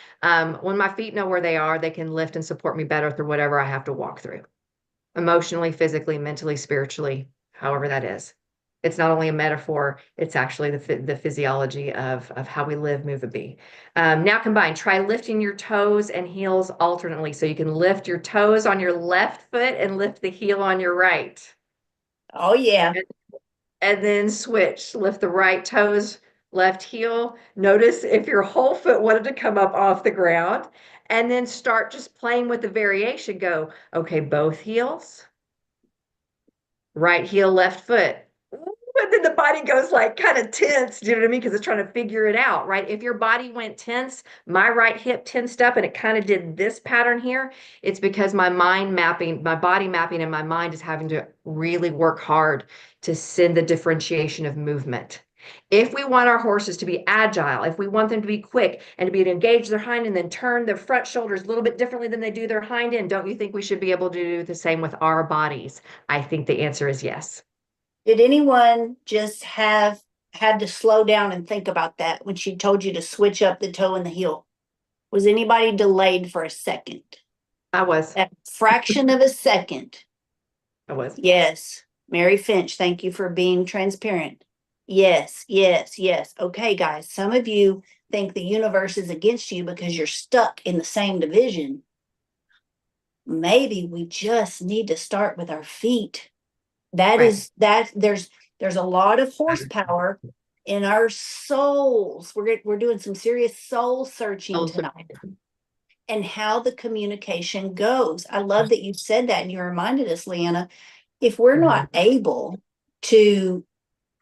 [SPEAKER 6] when my feet know where they are, they can lift and support me better through whatever I have to walk through. Emotionally, physically, mentally, spiritually, however that is. It's not only a metaphor, it's actually the physiology of how we live, move, and be. Now combine, try lifting your toes and heels alternately. So you can lift your toes on your left foot and lift the heel on your right.
[SPEAKER 1] Oh, yeah.
[SPEAKER 6] And then switch, lift the right toes, left heel. Notice if your whole foot wanted to come up off the ground, and then start just playing with the variation. Go, okay, both heels, right heel, left foot. And then the body goes like kind of tense, do you know what I mean? Because it's trying to figure it out, right? If your body went tense, my right hip tensed up and it kind of did this pattern here, it's because my body mapping and my mind is having to really work hard to send the differentiation of movement. If we want our horses to be agile, if we want them to be quick and to be to engage their hind and then turn their front shoulders a little bit differently than they do their hind end, don't you think we should be able to do the same with our bodies? I think the answer is yes.
[SPEAKER 1] Did anyone just have had to slow down and think about that when she told you to switch up the toe and the heel? Was anybody delayed for a second?
[SPEAKER 6] I was.
[SPEAKER 1] That fraction of a second.
[SPEAKER 6] I was.
[SPEAKER 1] Yes. Mary Finch, thank you for being transparent. Yes, yes, yes. Okay, guys, some of you think the universe is against you because you're stuck in the same division. Maybe we just need to start with our feet. That
[SPEAKER 6] Right.
[SPEAKER 1] is that there's a lot of horsepower in our souls. We're doing some serious soul searching
[SPEAKER 6] Those are-
[SPEAKER 1] tonight, and how the communication goes. I love that you said that and you reminded us, Leanna, if we're not able to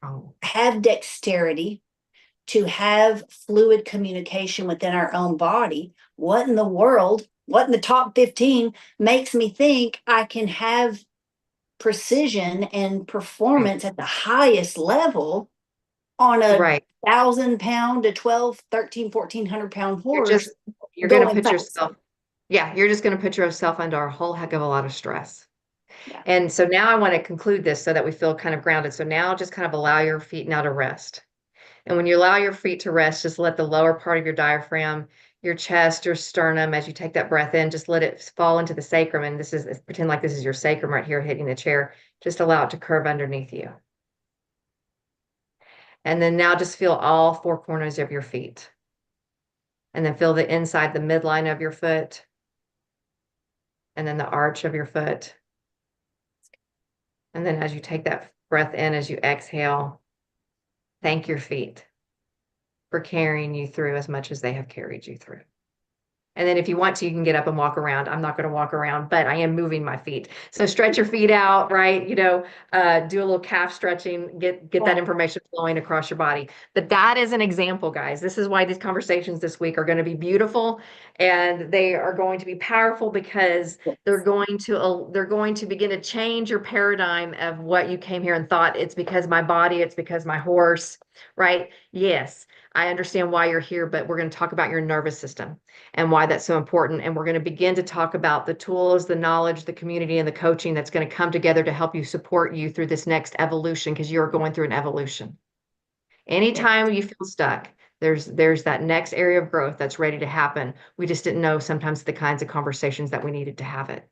[SPEAKER 6] Oh,
[SPEAKER 1] have dexterity, to have fluid communication within our own body, what in the world, what in the top 15 makes me think I can have precision and performance at the highest level on a
[SPEAKER 6] right.
[SPEAKER 1] 1,000 pound to 12, 13, 1,400 pound horse
[SPEAKER 6] You're going to
[SPEAKER 1] going
[SPEAKER 6] put
[SPEAKER 1] fast?
[SPEAKER 6] yourself, yeah, you're just going to put yourself under a whole heck of a lot of stress.
[SPEAKER 1] Yeah.
[SPEAKER 6] And so now I want to conclude this so that we feel kind of grounded. So now just kind of allow your feet now to rest. And when you allow your feet to rest, just let the lower part of your diaphragm, your chest, your sternum, as you take that breath in, just let it fall into the sacrum. And this is, pretend like this is your sacrum right here hitting the chair. Just allow it to curve underneath you. And then now just feel all four corners of your feet. And then feel the inside, the midline of your foot. And then the arch of your foot. And then as you take that breath in, as you exhale, thank your feet for carrying you through as much as they have carried you through. And then if you want to, you can get up and walk around. I'm not going to walk around, but I am moving my feet. So stretch your feet out, right? Do a little calf stretching, get that information flowing across your body. But that is an example, guys. This is why these conversations this week are going to be beautiful, and they are going to be powerful because they're going to begin to change your paradigm of what you came here and thought. It's because my body, it's because my horse, right? Yes, I understand why you're here, but we're going to talk about your nervous system and why that's so important. And we're going to begin to talk about the tools, the knowledge, the community, and the coaching that's going to come together to help you support you through this next evolution, because you're going through an evolution. Anytime you feel stuck, there's that next area of growth that's ready to happen. We just didn't know sometimes the kinds of conversations that we needed to have it.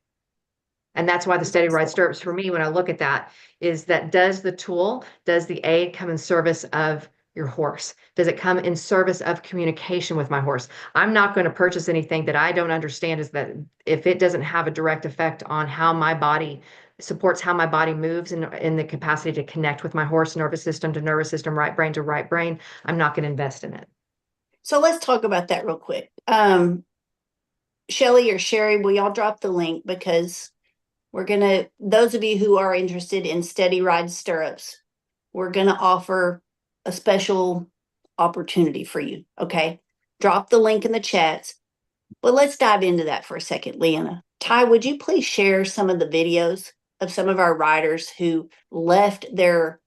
[SPEAKER 6] And that's why the steady ride stirrups for me, when I look at that, is that does the aid come in service of your horse? Does it come in service of communication with my horse? I'm not going to purchase anything that I don't understand, is that if it doesn't have a direct effect on how my body supports, how my body moves in the capacity to connect with my horse, nervous system to nervous system, right brain to right brain, I'm not going to invest in it.
[SPEAKER 1] So let's talk about that real quick. Shelly or Sherry, will y'all drop the link, because those of you who are interested in steady ride stirrups, we're going to offer a special opportunity for you. Okay. Drop the link in the chats, but let's dive into that for a second. Leanna, Ty, would you please share some of the videos of some of our riders who left their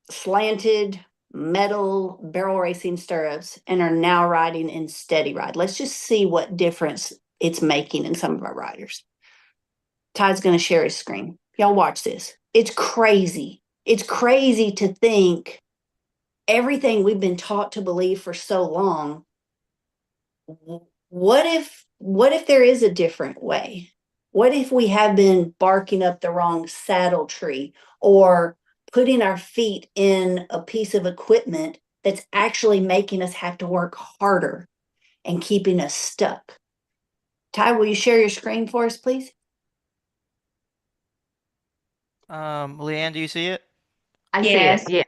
[SPEAKER 1] slanted metal barrel racing stirrups and are now riding in steady ride? Let's just see what difference it's making in some of our riders. Ty's going to share his screen. Y'all watch this. It's crazy. It's crazy to think everything we've been taught to believe for so long. What if there is a different way? What if we have been barking up the wrong saddle tree, or putting our feet in a piece of equipment that's actually making us have to work harder and keeping us stuck? Ty, will you share your screen for us, please?
[SPEAKER 5] Leanne, do you see it?
[SPEAKER 6] I see
[SPEAKER 2] Yes.
[SPEAKER 6] it.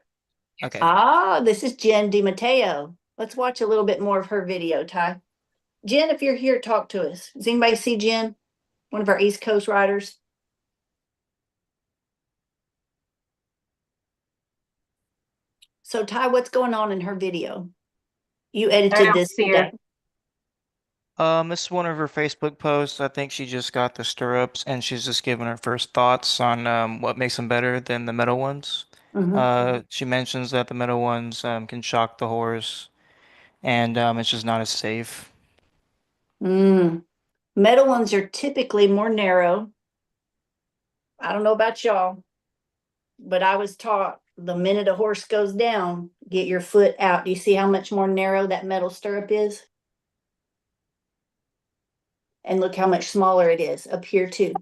[SPEAKER 6] Yeah.
[SPEAKER 5] Okay.
[SPEAKER 1] This is Jen DiMatteo. Let's watch a little bit more of her video, Ty. Jen, if you're here, talk to us. Does anybody see Jen? One of our East Coast riders? So, Ty, what's going on in her video? You
[SPEAKER 2] I
[SPEAKER 1] edited
[SPEAKER 2] don't
[SPEAKER 1] this
[SPEAKER 2] see her.
[SPEAKER 1] today.
[SPEAKER 5] This is one of her Facebook posts. I think she just got the stirrups and she's just giving her first thoughts on what makes them better than the metal ones. She mentions that the metal ones can shock the horse and it's just not as safe.
[SPEAKER 1] Metal ones are typically more narrow. I don't know about y'all, but I was taught the minute a horse goes down, get your foot out. Do you see how much more narrow that metal stirrup is? And look how much smaller it is up here too.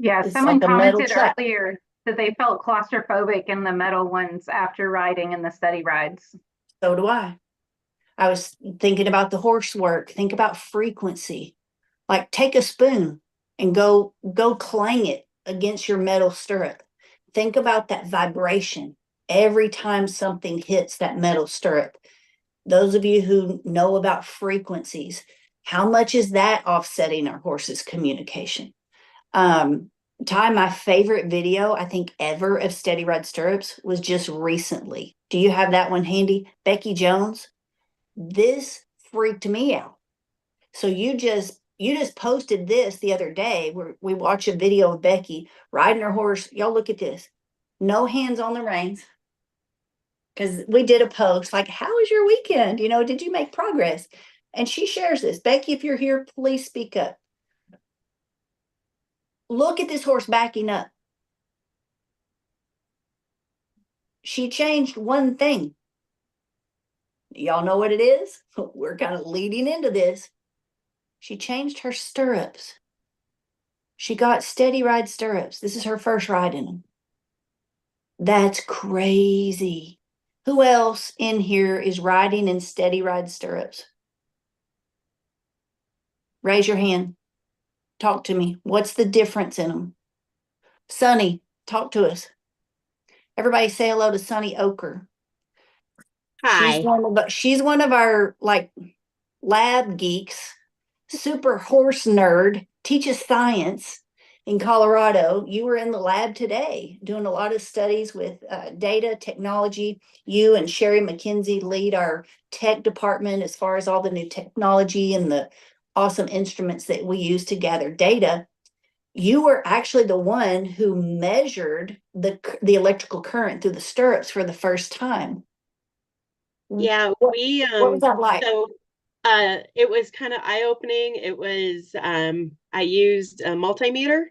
[SPEAKER 2] Yeah,
[SPEAKER 1] It's
[SPEAKER 2] someone
[SPEAKER 1] like a metal
[SPEAKER 2] commented
[SPEAKER 1] trap.
[SPEAKER 2] earlier that they felt claustrophobic in the metal ones after riding in the steady rides.
[SPEAKER 1] So do I. I was thinking about the horse work. Think about frequency. Like take a spoon and go clang it against your metal stirrup. Think about that vibration every time something hits that metal stirrup. Those of you who know about frequencies, how much is that offsetting our horse's communication? Ty, my favorite video I think ever of steady ride stirrups was just recently. Do you have that one handy? Becky Jones. This freaked me out. So you just posted this the other day where we watch a video of Becky riding her horse. Y'all look at this. No hands on the reins. Because we did a post like, how was your weekend? You know, did you make progress? And she shares this. Becky, if you're here, please speak up. Look at this horse backing up. She changed one thing. Y'all know what it is? We're kind of leading into this. She changed her stirrups. She got steady ride stirrups. This is her first ride in them. That's crazy. Who else in here is riding in steady ride stirrups? Raise your hand. Talk to me. What's the difference in them? Sunny, talk to us. Everybody say hello to Sunny Oker.
[SPEAKER 3] Hi.
[SPEAKER 1] She's one of our like lab geeks, super horse nerd, teaches science in Colorado. You were in the lab today doing a lot of studies with data technology. You and Sherry McKenzie lead our tech department as far as all the new technology and the awesome instruments that we use to gather data. You were actually the one who measured the electrical current through the stirrups for the first time.
[SPEAKER 7] Yeah,
[SPEAKER 1] What was that like?
[SPEAKER 7] So it was kind of eye-opening. It was I used a multimeter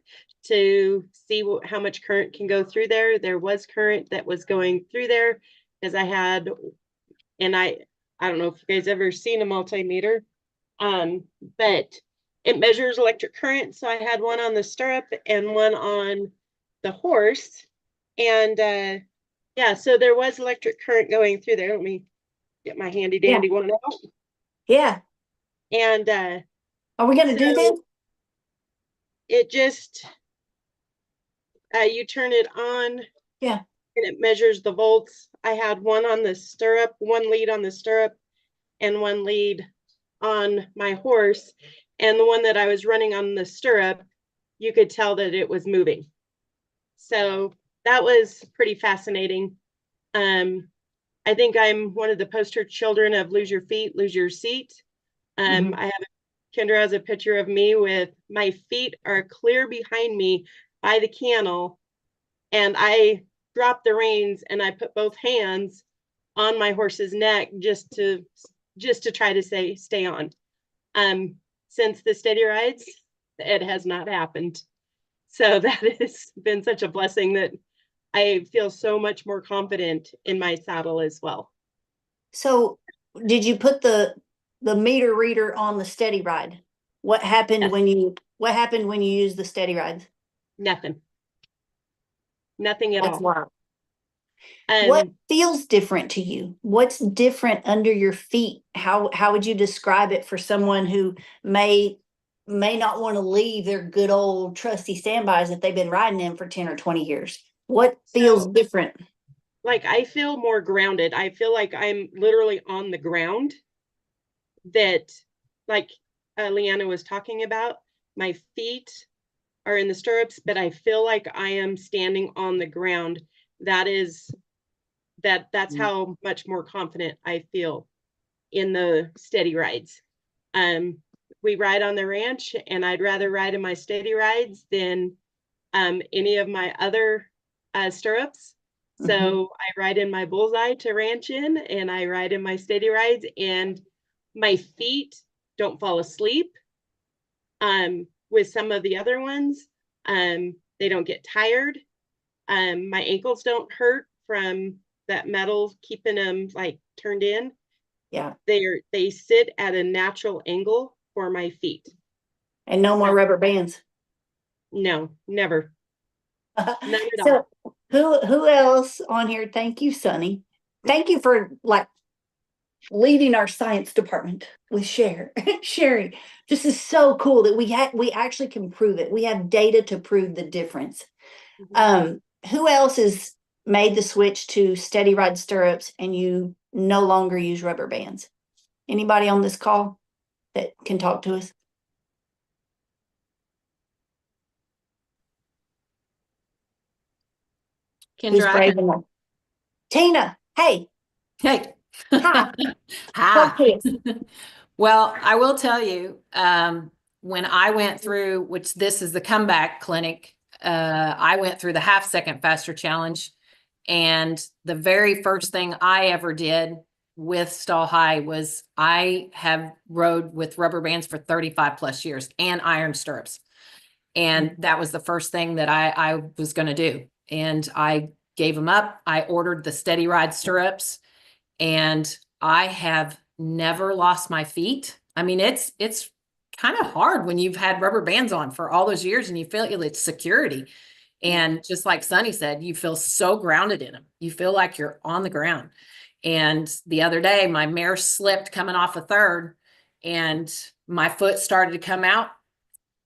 [SPEAKER 7] to see how much current can go through there. There was current that was going through there because I had, and I don't know if you guys ever seen a multimeter, but it measures electric current. So I had one on the stirrup and one on the horse, and yeah, so there was electric current going through there. Let me get my handy dandy one out.
[SPEAKER 1] Yeah.
[SPEAKER 7] And
[SPEAKER 1] Are we going to do this?
[SPEAKER 7] it just you turn it on.
[SPEAKER 1] Yeah.
[SPEAKER 7] And it measures the volts. I had one on the stirrup, one lead on the stirrup, and one lead on my horse. And the one that I was running on the stirrup, you could tell that it was moving. So that was pretty fascinating. I think I'm one of the poster children of lose your feet, lose your seat. I have Kendra has a picture of me with my feet are clear behind me by the cantle, and I dropped the reins and I put both hands on my horse's neck just to try to stay on. Since the steady rides, it has not happened. So that has been such a blessing that I feel so much more confident in my saddle as well.
[SPEAKER 1] So did you put the meter reader on the steady ride? What happened
[SPEAKER 7] Yes.
[SPEAKER 1] when you used the steady rides?
[SPEAKER 7] Nothing at
[SPEAKER 1] That's
[SPEAKER 7] all.
[SPEAKER 1] wild. What feels different to you? What's different under your feet? How would you describe it for someone who may not want to leave their good old trusty standbys that they've been riding in for 10 or 20 years? What feels different?
[SPEAKER 7] Like I feel more grounded. I feel like I'm literally on the ground. That, like Leanna was talking about, my feet are in the stirrups, but I feel like I am standing on the ground. That's how much more confident I feel in the steady rides. We ride on the ranch, and I'd rather ride in my steady rides than any of my other stirrups. So I ride in my bullseye to ranch in, and I ride in my steady rides, and my feet don't fall asleep. With some of the other ones, they don't get tired. My ankles don't hurt from that metal keeping them like turned in.
[SPEAKER 1] Yeah.
[SPEAKER 7] They sit at a natural angle for my feet.
[SPEAKER 1] And no more rubber bands.
[SPEAKER 7] No, never. None at all.
[SPEAKER 1] So who else on here? Thank you, Sunny. Thank you for like leading our science department with Sherry. This is so cool that we actually can prove it. We have data to prove the difference. Who else has made the switch to steady ride stirrups and you no longer use rubber bands? Anybody on this call that can talk to us? Who's
[SPEAKER 3] Kendra,
[SPEAKER 1] brave enough? Tina, hey,
[SPEAKER 3] hey.
[SPEAKER 1] hi,
[SPEAKER 3] Hi.
[SPEAKER 1] talk to us.
[SPEAKER 3] Well, I will tell you, when I went through, which this is the comeback clinic, I went through the half-second faster challenge. And the very first thing I ever did with Stall High was I have rode with rubber bands for 35 plus years and iron stirrups. And that was the first thing that I was going to do. And I gave them up. I ordered the steady ride stirrups and I have never lost my feet. I mean, it's kind of hard when you've had rubber bands on for all those years and you feel it's security. And just like Sunny said, you feel so grounded in them. You feel like you're on the ground. And the other day, my mare slipped coming off a third and my foot started to come out,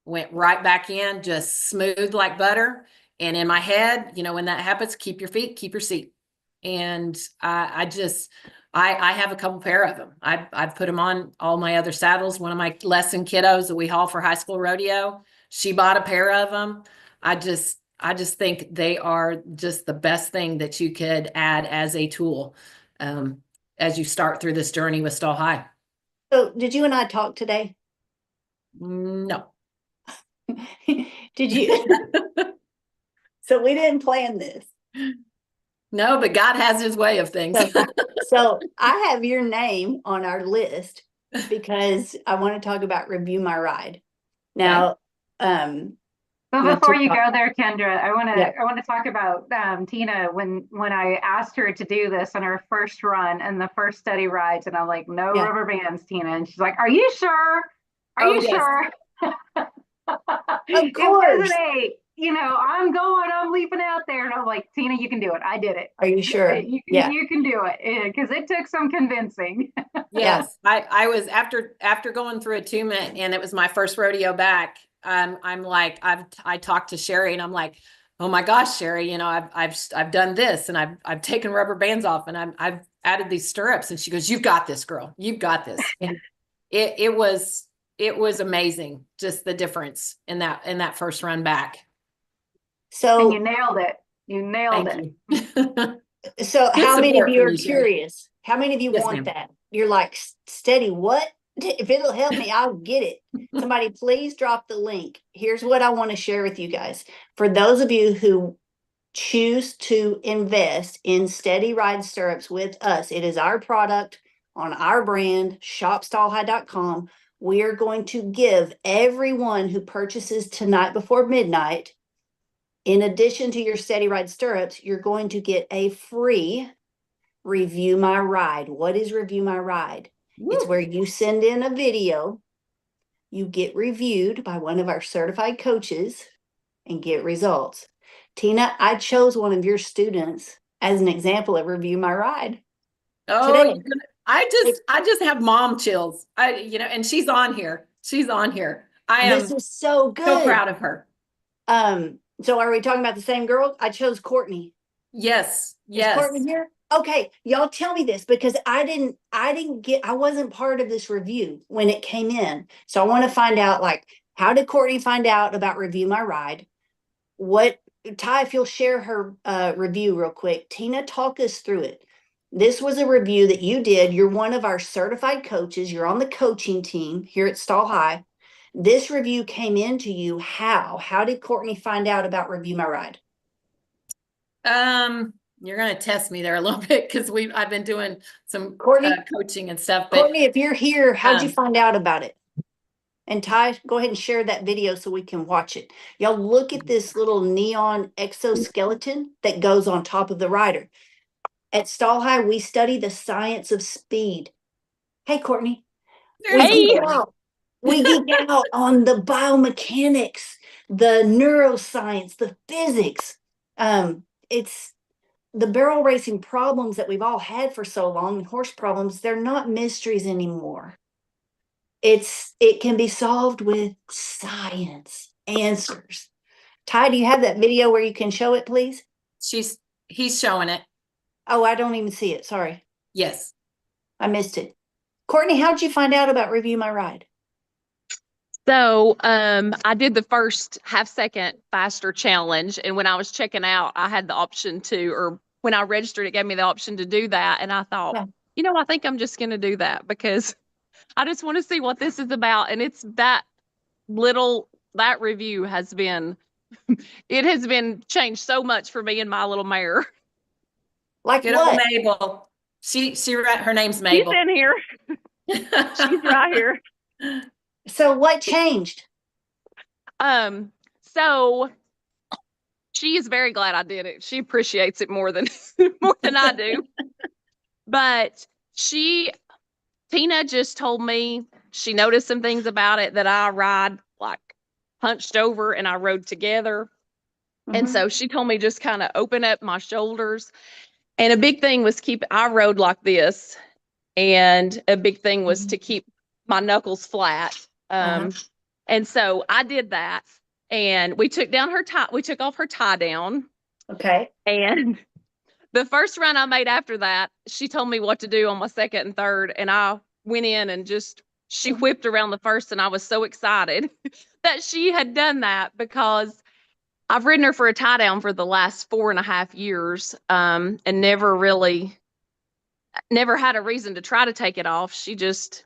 [SPEAKER 3] went right back in, just smooth like butter. And in my head, you know, when that happens, keep your feet, keep your seat. And I have a couple pair of them. I've put them on all my other saddles. One of my lesson kiddos that we haul for high school rodeo, she bought a pair of them. I just think they are just the best thing that you could add as a tool as you start through this journey with Stall High.
[SPEAKER 1] So did you and I talk today?
[SPEAKER 3] No.
[SPEAKER 1] Did you? So we didn't plan this.
[SPEAKER 3] No, but God has his way of things.
[SPEAKER 1] So I have your name on our list because I want to talk about Review My Ride. Now,
[SPEAKER 2] But before you go there, Kendra, I want to talk about Tina when I asked her to do this on her first run and the first steady rides, and I'm like, no rubber bands, Tina, and she's like, are you sure? Are you sure?
[SPEAKER 1] Of course.
[SPEAKER 2] I'm leaping out there, and I'm like, Tina, you can do it. I did it.
[SPEAKER 1] Are you sure?
[SPEAKER 2] You can do it because it took some convincing.
[SPEAKER 3] Yes, I was after going through Attunement, and it was my first rodeo back. I'm like, I talked to Sherry and I'm like, oh my gosh, Sherry, you know, I've done this and I've taken rubber bands off and I've added these stirrups. And she goes, you've got this, girl, you've got this. And it was amazing. Just the difference in that first run back.
[SPEAKER 1] So
[SPEAKER 2] and you nailed it. You nailed it.
[SPEAKER 1] So how many of you are
[SPEAKER 3] Sherry.
[SPEAKER 1] curious? How many of you want that? You're like, steady, what? If it'll help me, I'll get it. Somebody please drop the link. Here's what I want to share with you guys. For those of you who choose to invest in steady ride stirrups with us, it is our product on our brand, shopstallhigh.com. We are going to give everyone who purchases tonight before midnight, in addition to your steady ride stirrups, you're going to get a free Review My Ride. What is Review My Ride? Woo. It's where you send in a video, you get reviewed by one of our certified coaches and get results. Tina, I chose one of your students as an example of Review My Ride.
[SPEAKER 3] Oh, today. I just have mom chills. And she's on here. She's on here.
[SPEAKER 1] This is so good.
[SPEAKER 3] So proud of her.
[SPEAKER 1] So are we talking about the same girl? I chose Courtney.
[SPEAKER 3] Yes.
[SPEAKER 1] Is Courtney here? Okay, y'all tell me this because I wasn't part of this review when it came in. So I want to find out, like, how did Courtney find out about Review My Ride? Ty, if you'll share her review real quick. Tina, talk us through it. This was a review that you did. You're one of our certified coaches. You're on the coaching team here at Stall High. This review came into you. How did Courtney find out about Review My Ride?
[SPEAKER 3] You're going to test me there a little bit because I've been doing some coaching and stuff. But
[SPEAKER 1] Courtney, if you're here, how'd you find out about it? And Ty, go ahead and share that video so we can watch it. Y'all look at this little neon exoskeleton that goes on top of the rider. At Stall High, we study the science of speed. Hey, Courtney. We geek out on the biomechanics, the neuroscience, the physics It's the barrel racing problems that we've all had for so long, horse problems, they're not mysteries anymore. It can be solved with science answers. Ty, do you have that video where you can show it, please?
[SPEAKER 3] He's showing it.
[SPEAKER 1] Oh, I don't even see it. Sorry.
[SPEAKER 3] Yes.
[SPEAKER 1] I missed it. Courtney, how'd you find out about Review My Ride?
[SPEAKER 8] So I did the first half-second faster challenge, and when I was checking out, I had the option to, or when I registered, it gave me the option to do that, and I thought, I think I'm just going to do that because I just want to see what this is about, and it's that review has been, it has been changed so much for me and my little mare.
[SPEAKER 1] Like
[SPEAKER 3] Good
[SPEAKER 1] what?
[SPEAKER 3] old Mabel. Her name's Mabel.
[SPEAKER 8] She's in here. She's right here.
[SPEAKER 1] So what changed?
[SPEAKER 8] So she is very glad I did it. She appreciates it more than I do. But Tina just told me she noticed some things about it that I ride like hunched over and I rode together. And so she told me just kind of open up my shoulders. And a big thing was I rode like this. And a big thing was to keep my knuckles flat. And so I did that, and we took off her tie down.
[SPEAKER 1] Okay.
[SPEAKER 8] And the first run I made after that, she told me what to do on my second and third, and I went in and she whipped around the first, and I was so excited that she had done that because I've ridden her for a tie down for the last 4.5 years, and never had a reason to try to take it off. She just,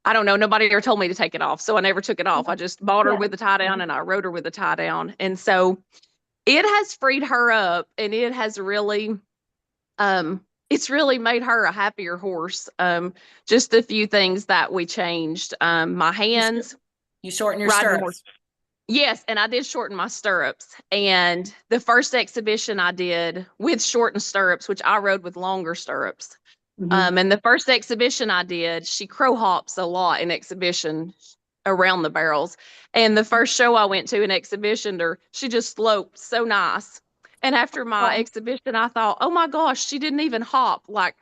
[SPEAKER 8] I don't know. Nobody ever told me to take it off. So I never took it off. I just bought her with the tie down and I rode her with the tie down. And so it has freed her up, and it has really, it's really made her a happier horse. Just a few things that we changed. My hands.
[SPEAKER 3] You shorten your stirrups.
[SPEAKER 8] Yes. And I did shorten my stirrups. And the first exhibition I did with shortened stirrups, which I rode with longer stirrups. And the first exhibition I did, she crow hops a lot in exhibition around the barrels. And the first show I went to in exhibition, she just sloped so nice. And after my exhibition, I thought, oh my gosh, she didn't even hop like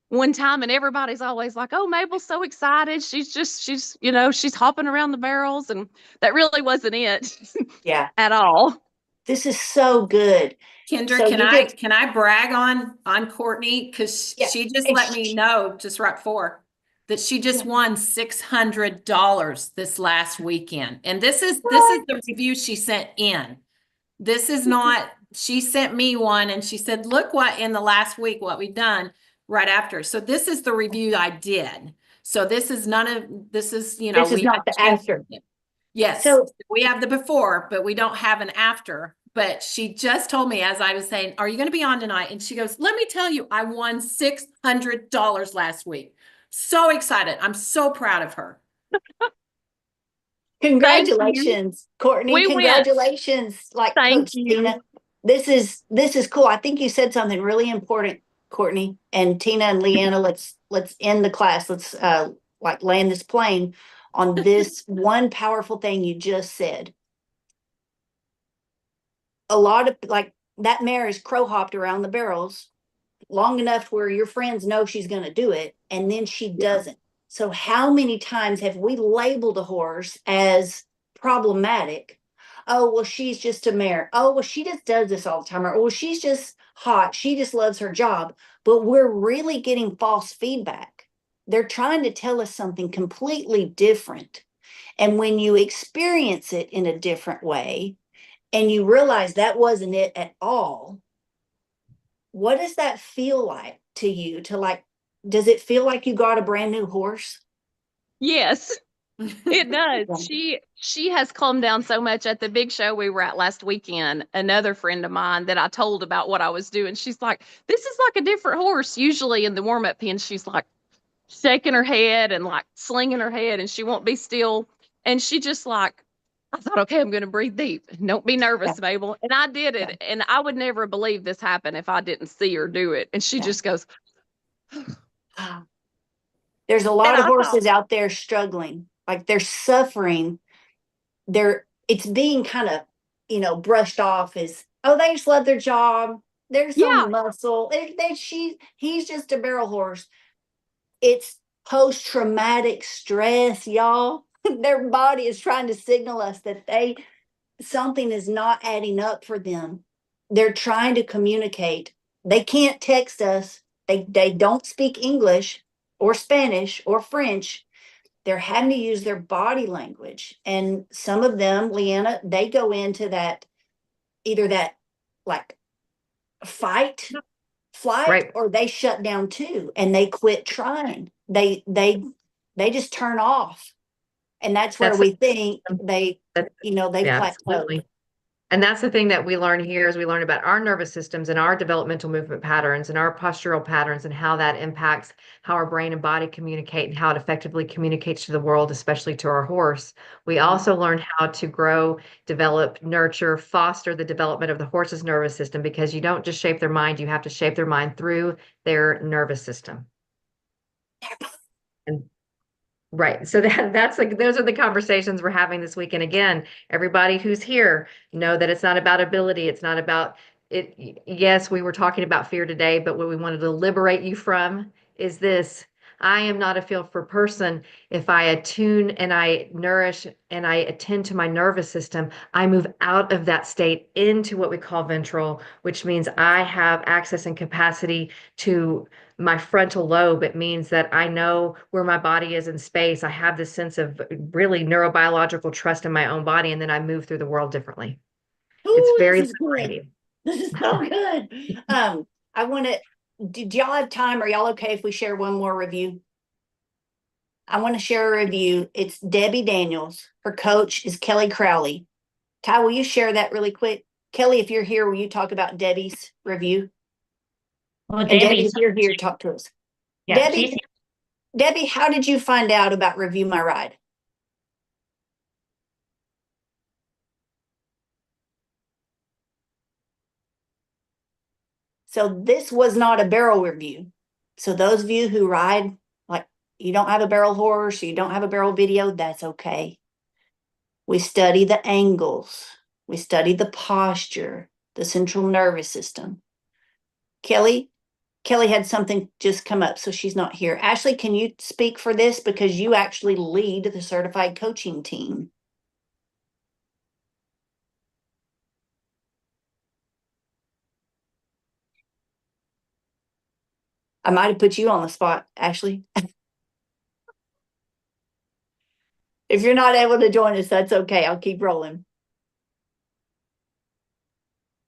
[SPEAKER 8] one time. And everybody's always like, oh, Mabel's so excited. She's hopping around the barrels. And that really wasn't it. At all.
[SPEAKER 1] This is so good.
[SPEAKER 3] Kendra,
[SPEAKER 1] So
[SPEAKER 3] can I brag on Courtney? Because she just let me know just right before that she just won $600 this last weekend. And this is the review she sent in. This is not, she sent me one and she said, look what in the last week, what we've done right after. So this is the review I did. So this is this is
[SPEAKER 1] not the after.
[SPEAKER 3] Yes. So we have the before, but we don't have an after. But she just told me, as I was saying, are you going to be on tonight? And she goes, let me tell you, I won $600 last week. So excited. I'm so proud of her.
[SPEAKER 1] Congratulations, Courtney. Congratulations. Like Coach Tina. This is cool. I think you said something really important, Courtney, and Tina and Leanna. Let's end the class. Let's land this plane on this one powerful thing you just said. A lot of that mare is crow hopped around the barrels long enough where your friends know she's going to do it, and then she doesn't. So how many times have we labeled a horse as problematic? Oh, well, she's just a mare. Oh, well, she just does this all the time. Or, well, she's just hot. She just loves her job. But we're really getting false feedback. They're trying to tell us something completely different. And when you experience it in a different way, and you realize that wasn't it at all, what does that feel like to you? Does it feel like you got a brand new horse?
[SPEAKER 8] Yes, it does. She has calmed down so much. At the big show we were at last weekend, another friend of mine that I told about what I was doing, she's like, this is like a different horse. Usually in the warm-up pen, she's like shaking her head and like slinging her head, and she won't be still. And she just like, I thought, okay, I'm going to breathe deep. Don't be nervous, Mabel. And I did it. And I would never believe this happened if I didn't see her do it. And she just goes.
[SPEAKER 1] There's a lot of horses out there struggling. Like they're suffering. It's being kind of, brushed off as Oh, they just love their job. There's
[SPEAKER 6] Yeah.
[SPEAKER 1] some muscle. He's just a barrel horse. It's post-traumatic stress, y'all. Their body is trying to signal us that something is not adding up for them. They're trying to communicate. They can't text us. They don't speak English or Spanish or French. They're having to use their body language. And some of them, Leanna, they go into that, either that like fight, flight,
[SPEAKER 6] Right.
[SPEAKER 1] or they shut down too and they quit trying. They just turn off. And that's where we think they
[SPEAKER 6] Yeah,
[SPEAKER 1] plateau.
[SPEAKER 6] absolutely. And that's the thing that we learn here is we learn about our nervous systems and our developmental movement patterns and our postural patterns and how that impacts how our brain and body communicate and how it effectively communicates to the world, especially to our horse. We also learn how to grow, develop, nurture, foster the development of the horse's nervous system, because you don't just shape their mind, you have to shape their mind through their nervous system. And right. So that's like, those are the conversations we're having this week. And again, everybody who's here, know that it's not about ability. It's not about it. Yes, we were talking about fear today, but what we wanted to liberate you from is this. I am not a feel for person. If I attune and I nourish and I attend to my nervous system, I move out of that state into what we call ventral, which means I have access and capacity to my frontal lobe. It means that I know where my body is in space. I have this sense of really neurobiological trust in my own body, and then I move through the world differently. It's very liberating.
[SPEAKER 1] This is so good. I want to, do y'all have time? Are y'all okay if we share one more review? I want to share a review. It's Debbie Daniels. Her coach is Kelly Crowley. Ty, will you share that really quick? Kelly, if you're here, will you talk about Debbie's review?
[SPEAKER 9] Well,
[SPEAKER 1] And
[SPEAKER 9] Debbie,
[SPEAKER 1] Debbie, if you're here, talk to us.
[SPEAKER 9] yeah,
[SPEAKER 1] Debbie, how did you find out about Review My Ride? So this was not a barrel review. So those of you who ride, like you don't have a barrel horse, you don't have a barrel video, that's okay. We study the angles. We study the posture, the central nervous system. Kelly had something just come up, so she's not here. Ashley, can you speak for this? Because you actually lead the certified coaching team. I might have put you on the spot, Ashley. If you're not able to join us, that's okay. I'll keep rolling.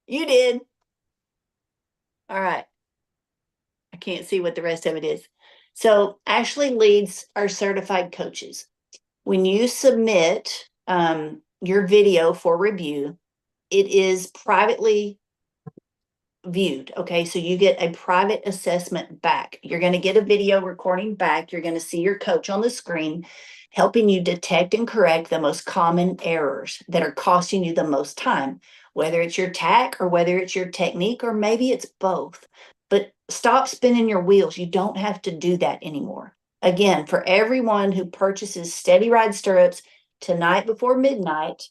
[SPEAKER 1] You did. All right. I can't see what the rest of it is. So Ashley leads our certified coaches. When you submit your video for review, it is privately viewed. Okay, so you get a private assessment back. You're going to get a video recording back. You're going to see your coach on the screen helping you detect and correct the most common errors that are costing you the most time, whether it's your tack or whether it's your technique, or maybe it's both. But stop spinning your wheels. You don't have to do that anymore. Again, for everyone who purchases Steady Ride stirrups tonight before midnight,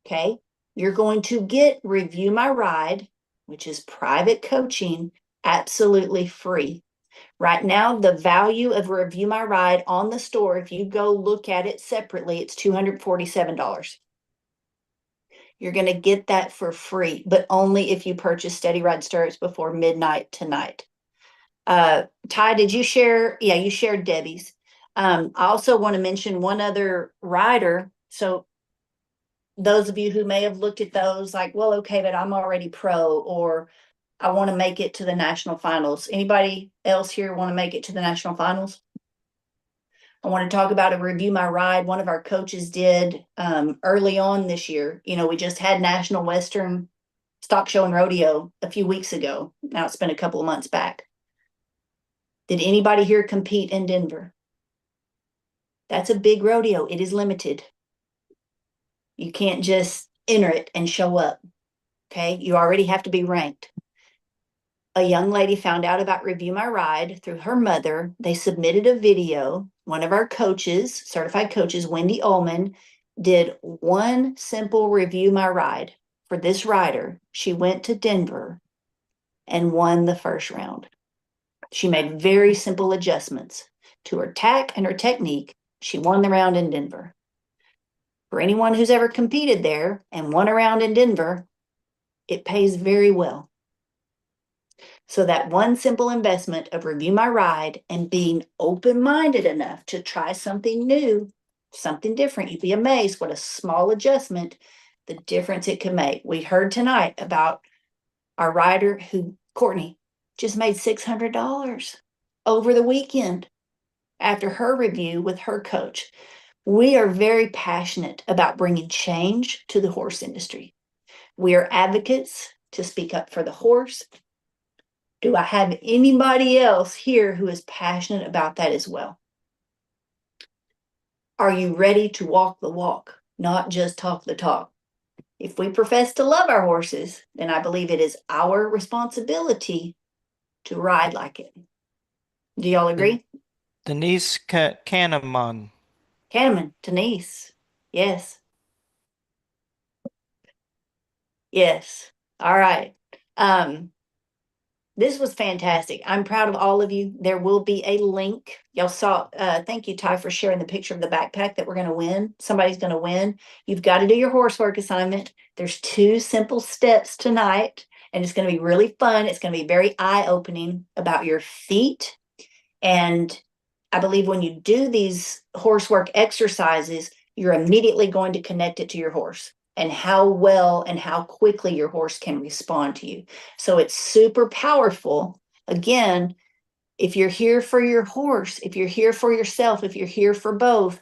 [SPEAKER 1] okay, you're going to get Review My Ride, which is private coaching, absolutely free. Right now, the value of Review My Ride on the store, if you go look at it separately, it's $247. You're going to get that for free, but only if you purchase Steady Ride stirrups before midnight tonight. Ty, did you share? Yeah, you shared Debbie's. I also want to mention one other rider. So those of you who may have looked at those like, well, okay, but I'm already pro, or I want to make it to the national finals. Anybody else here want to make it to the national finals? I want to talk about a Review My Ride. One of our coaches did early on this year. You know, we just had National Western Stock Show and Rodeo a few weeks ago. Now it's been a couple of months back. Did anybody here compete in Denver? That's a big rodeo. It is limited. You can't just enter it and show up. Okay, you already have to be ranked. A young lady found out about Review My Ride through her mother. They submitted a video. One of our coaches, certified coaches, Wendy Ullman, did one simple Review My Ride. for this rider, she went to Denver and won the first round. She made very simple adjustments to her tack and her technique. She won the round in Denver. For anyone who's ever competed there and won a round in Denver, it pays very well. So that one simple investment of review my ride and being open-minded enough to try something new, something different, you'd be amazed what a small adjustment, the difference it can make. We heard tonight about our rider who, Courtney, just made $600 over the weekend after her review with her coach. We are very passionate about bringing change to the horse industry. We are advocates to speak up for the horse. Do I have anybody else here who is passionate about that as well? Are you ready to walk the walk, not just talk the talk? If we profess to love our horses, then I believe it is our responsibility to ride like it. Do y'all agree?
[SPEAKER 5] Denise Kahneman.
[SPEAKER 1] Kahneman, Denise. Yes. Yes. All right. This was fantastic. I'm proud of all of you. There will be a link. Y'all saw, thank you, Ty, for sharing the picture of the backpack that we're going to win. Somebody's going to win. You've got to do your horse work assignment. There's 2 simple steps tonight, and it's going to be really fun. It's going to be very eye-opening about your feet. And I believe when you do these horse work exercises, you're immediately going to connect it to your horse and how well and how quickly your horse can respond to you. So it's super powerful. Again, if you're here for your horse, if you're here for yourself, if you're here for both,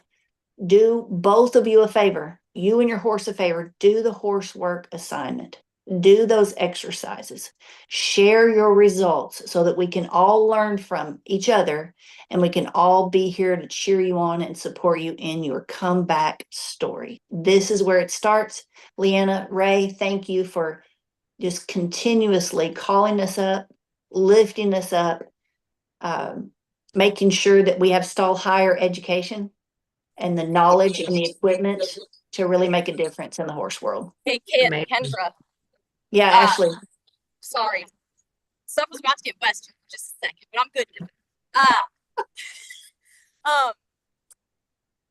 [SPEAKER 1] do both of you a favor. You and your horse a favor. Do the horse work assignment. Do those exercises. Share your results so that we can all learn from each other and we can all be here to cheer you on and support you in your comeback story. This is where it starts. Leanna, Ray, thank you for just continuously calling us up, lifting us up, making sure that we have stall higher education and the knowledge and the equipment to really make a difference in the horse world.
[SPEAKER 9] Hey,
[SPEAKER 6] Amazing.
[SPEAKER 9] Kendra.
[SPEAKER 1] Yeah, Ashley.
[SPEAKER 9] Sorry. Stuff was about to get western for just a second, but I'm good.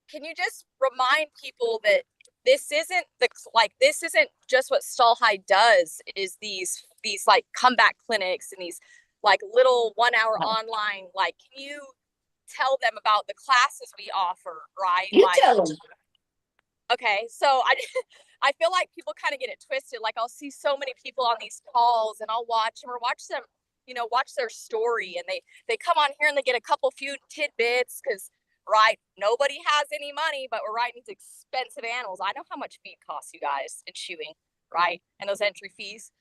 [SPEAKER 9] Can you just remind people that this isn't just what Stall High does, is these like comeback clinics and these like little 1 hour online, like, can you tell them about the classes we offer, right?
[SPEAKER 1] You
[SPEAKER 9] like,
[SPEAKER 1] tell them.
[SPEAKER 9] Okay, so I feel like people kind of get it twisted. Like, I'll see so many people on these calls and I'll watch them or watch them, watch their story, and they come on here and they get a few tidbits because, right, nobody has any money, but we're riding these expensive animals. I know how much feed costs you guys and shoeing, right? And those entry fees.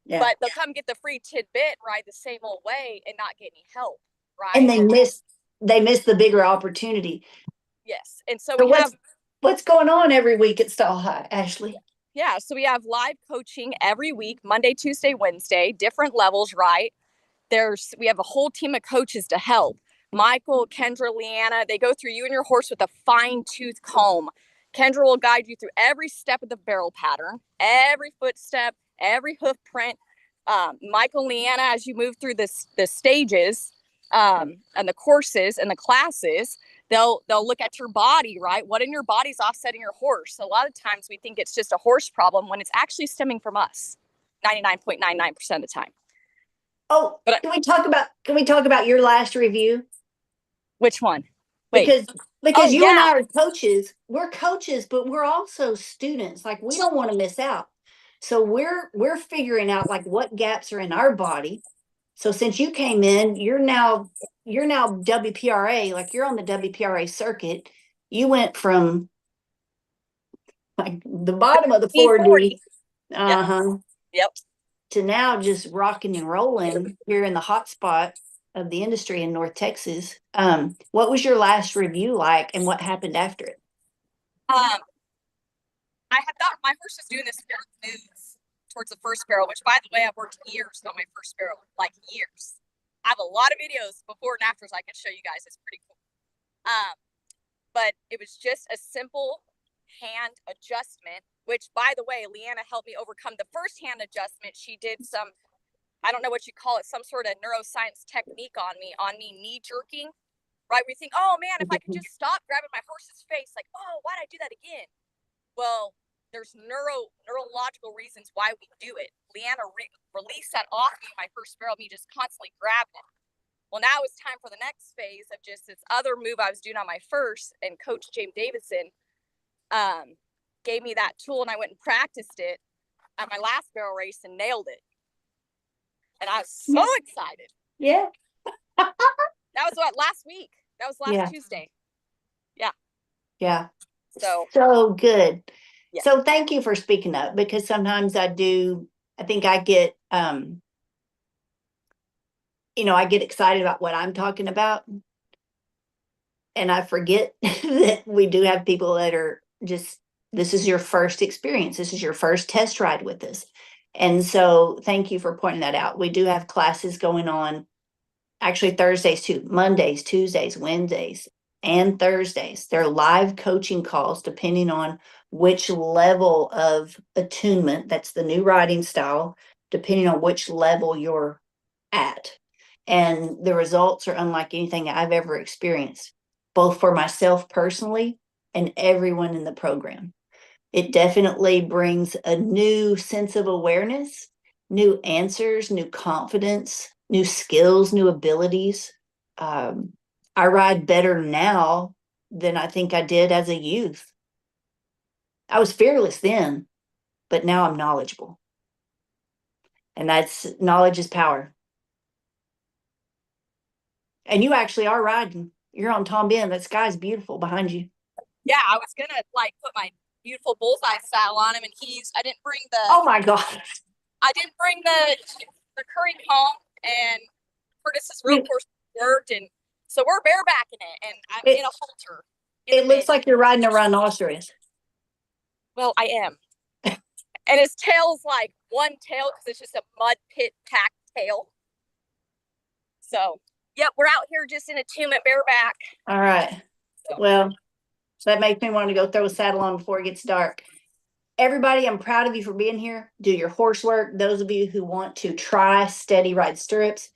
[SPEAKER 9] Yeah. But they'll come get the free tidbit, ride the same old way and not get any help, right?
[SPEAKER 1] And they miss the bigger opportunity.
[SPEAKER 9] Yes. And so
[SPEAKER 1] what's going on every week at Stall High, Ashley?
[SPEAKER 9] Yeah, so we have live coaching every week, Monday, Tuesday, Wednesday, different levels, right? We have a whole team of coaches to help. Michael, Kendra, Leanna, they go through you and your horse with a fine-tooth comb. Kendra will guide you through every step of the barrel pattern, every footstep, every hoof print. Michael and Leanna, as you move through the stages and the courses and the classes, they'll look at your body, right? What in your body's offsetting your horse? So a lot of times we think it's just a horse problem when it's actually stemming from us 99.99% of the time.
[SPEAKER 1] Oh, but can we talk about your last review?
[SPEAKER 9] Which one?
[SPEAKER 1] Wait. Because you and I are coaches. We're coaches, but we're also students. Like, we don't want to miss out. So we're figuring out like what gaps are in our body. So since you came in, you're now WPRA, like you're on the WPRA circuit. You went from like the bottom of the 4D,
[SPEAKER 9] yep,
[SPEAKER 1] to now just rocking and rolling here in the hot spot of the industry in North Texas. What was your last review like, and what happened after it?
[SPEAKER 9] I had thought my horse was doing this move towards the first barrel, which, by the way, I've worked years on my first barrel, like years. I have a lot of videos before and afters I can show you guys. It's pretty cool. But it was just a simple hand adjustment which by the way, Leanna helped me overcome the first hand adjustment. She did some, I don't know what you call it, some sort of neuroscience technique on me knee jerking, right? We think, oh man, if I could just stop grabbing my horse's face, like, oh, why'd I do that again? Well, there's neurological reasons why we do it. Leanna released that off me, my first barrel, me just constantly grabbing it. Well, now it's time for the next phase of just this other move I was doing on my first, and Coach James Davidson gave me that tool, and I went and practiced it at my last barrel race and nailed it. And I was so excited.
[SPEAKER 1] Yeah.
[SPEAKER 9] That was what, last week? That was last Tuesday. Yeah.
[SPEAKER 1] Yeah.
[SPEAKER 9] So
[SPEAKER 1] good.
[SPEAKER 9] Yeah.
[SPEAKER 1] So thank you for speaking up, because sometimes I think I get, I get excited about what I'm talking about. And I forget that we do have people that are just, this is your first experience. This is your first test ride with us. And so thank you for pointing that out. We do have classes going on, actually Thursdays too, Mondays, Tuesdays, Wednesdays, and Thursdays. They're live coaching calls depending on which level of attunement, that's the new riding style, depending on which level you're at. And the results are unlike anything I've ever experienced, both for myself personally and everyone in the program. It definitely brings a new sense of awareness, new answers, new confidence, new skills, new abilities. I ride better now than I think I did as a youth. I was fearless then, but now I'm knowledgeable. And knowledge is power. And you actually are riding. You're on Tom Ben. That sky's beautiful behind you.
[SPEAKER 9] Yeah, I was gonna put my beautiful bullseye saddle on him, and I didn't bring the.
[SPEAKER 1] Oh my God.
[SPEAKER 9] I didn't bring the curry comb, and Curtis's rope course worked, and so we're barebacking it, and I'm in a halter.
[SPEAKER 1] It looks like you're riding a rhinoceros.
[SPEAKER 9] Well, I am. And his tail's like one tail because it's just a mud pit packed tail. So, yep, we're out here just in attunement bareback.
[SPEAKER 1] All right. Well, so that makes me want to go throw a saddle on before it gets dark. Everybody, I'm proud of you for being here. Do your horse work. Those of you who want to try Steady Ride Stirrups,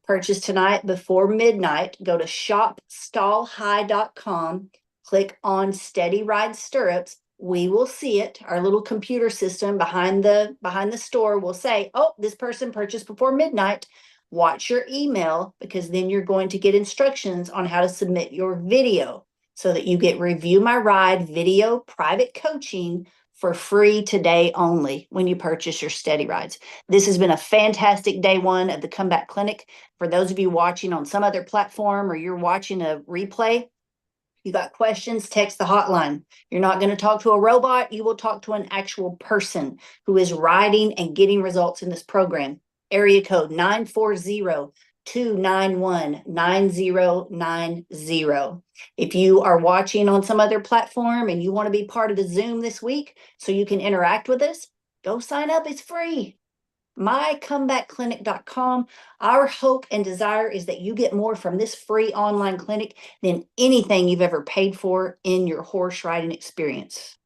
[SPEAKER 1] purchase tonight before midnight. Go to shopstallhigh.com, click on Steady Ride Stirrups. We will see it. Our little computer system behind the store will say, oh, this person purchased before midnight. Watch your email, because then you're going to get instructions on how to submit your video so that you get Review My Ride video private coaching for free today only when you purchase your Steady Rides. This has been a fantastic day one of the Comeback Clinic. For those of you watching on some other platform or you're watching a replay, you got questions, text the hotline. You're not going to talk to a robot. You will talk to an actual person who is riding and getting results in this program. Area code 940-291-9090. If you are watching on some other platform and you want to be part of the Zoom this week so you can interact with us, go sign up. It's free. mycomebackclinic.com. Our hope and desire is that you get more from this free online clinic than anything you've ever paid for in your horse riding experience.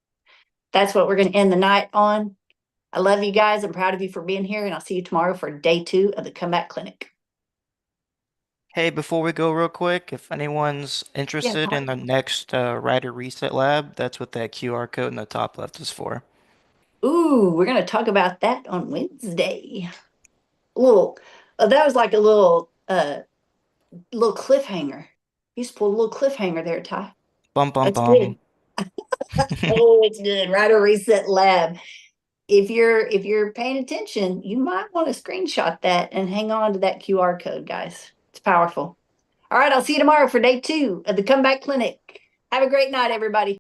[SPEAKER 1] That's what we're going to end the night on. I love you guys. I'm proud of you for being here, and I'll see you tomorrow for day 2 of the Comeback Clinic.
[SPEAKER 5] Hey, before we go real quick, if anyone's interested in the next Rider Reset Lab, that's what that QR code in the top left is for.
[SPEAKER 1] Ooh, we're going to talk about that on Wednesday. That was like a little cliffhanger. You just pulled a little cliffhanger there, Ty.
[SPEAKER 5] Bum, bum,
[SPEAKER 1] That's
[SPEAKER 5] bum.
[SPEAKER 1] good. Oh, it's good. Rider Reset Lab. If you're paying attention, you might want to screenshot that and hang on to that QR code, guys. It's powerful. All right, I'll see you tomorrow for day 2 of the Comeback Clinic. Have a great night, everybody.